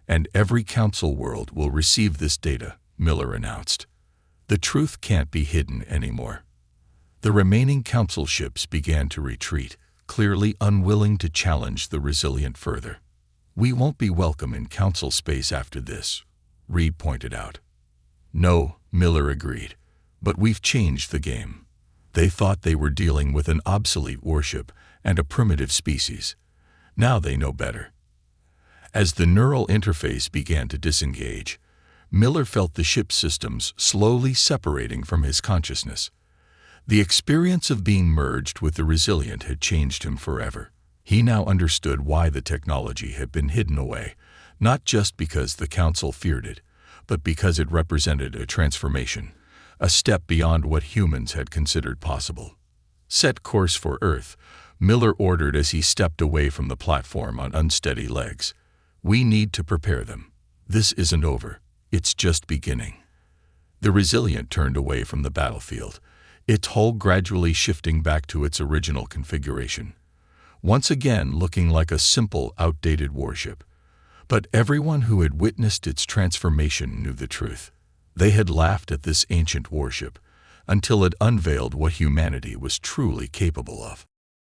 and every council world will receive this data, Miller announced. The truth can't be hidden anymore. The remaining council ships began to retreat, clearly unwilling to challenge the Resilient further. "We won't be welcome in council space after this," Reed pointed out. "No," Miller agreed, "but we've changed the game. They thought they were dealing with an obsolete warship and a primitive species. Now they know better." As the neural interface began to disengage, Miller felt the ship's systems slowly separating from his consciousness. The experience of being merged with the Resilient had changed him forever. He now understood why the technology had been hidden away, not just because the Council feared it, but because it represented a transformation, a step beyond what humans had considered possible. Set course for Earth, Miller ordered as he stepped away from the platform on unsteady legs. We need to prepare them. This isn't over. It's just beginning. The Resilient turned away from the battlefield, its hull gradually shifting back to its original configuration, once again looking like a simple, outdated warship. But everyone who had witnessed its transformation knew the truth. They had laughed at this ancient warship until it unveiled what humanity was truly capable of.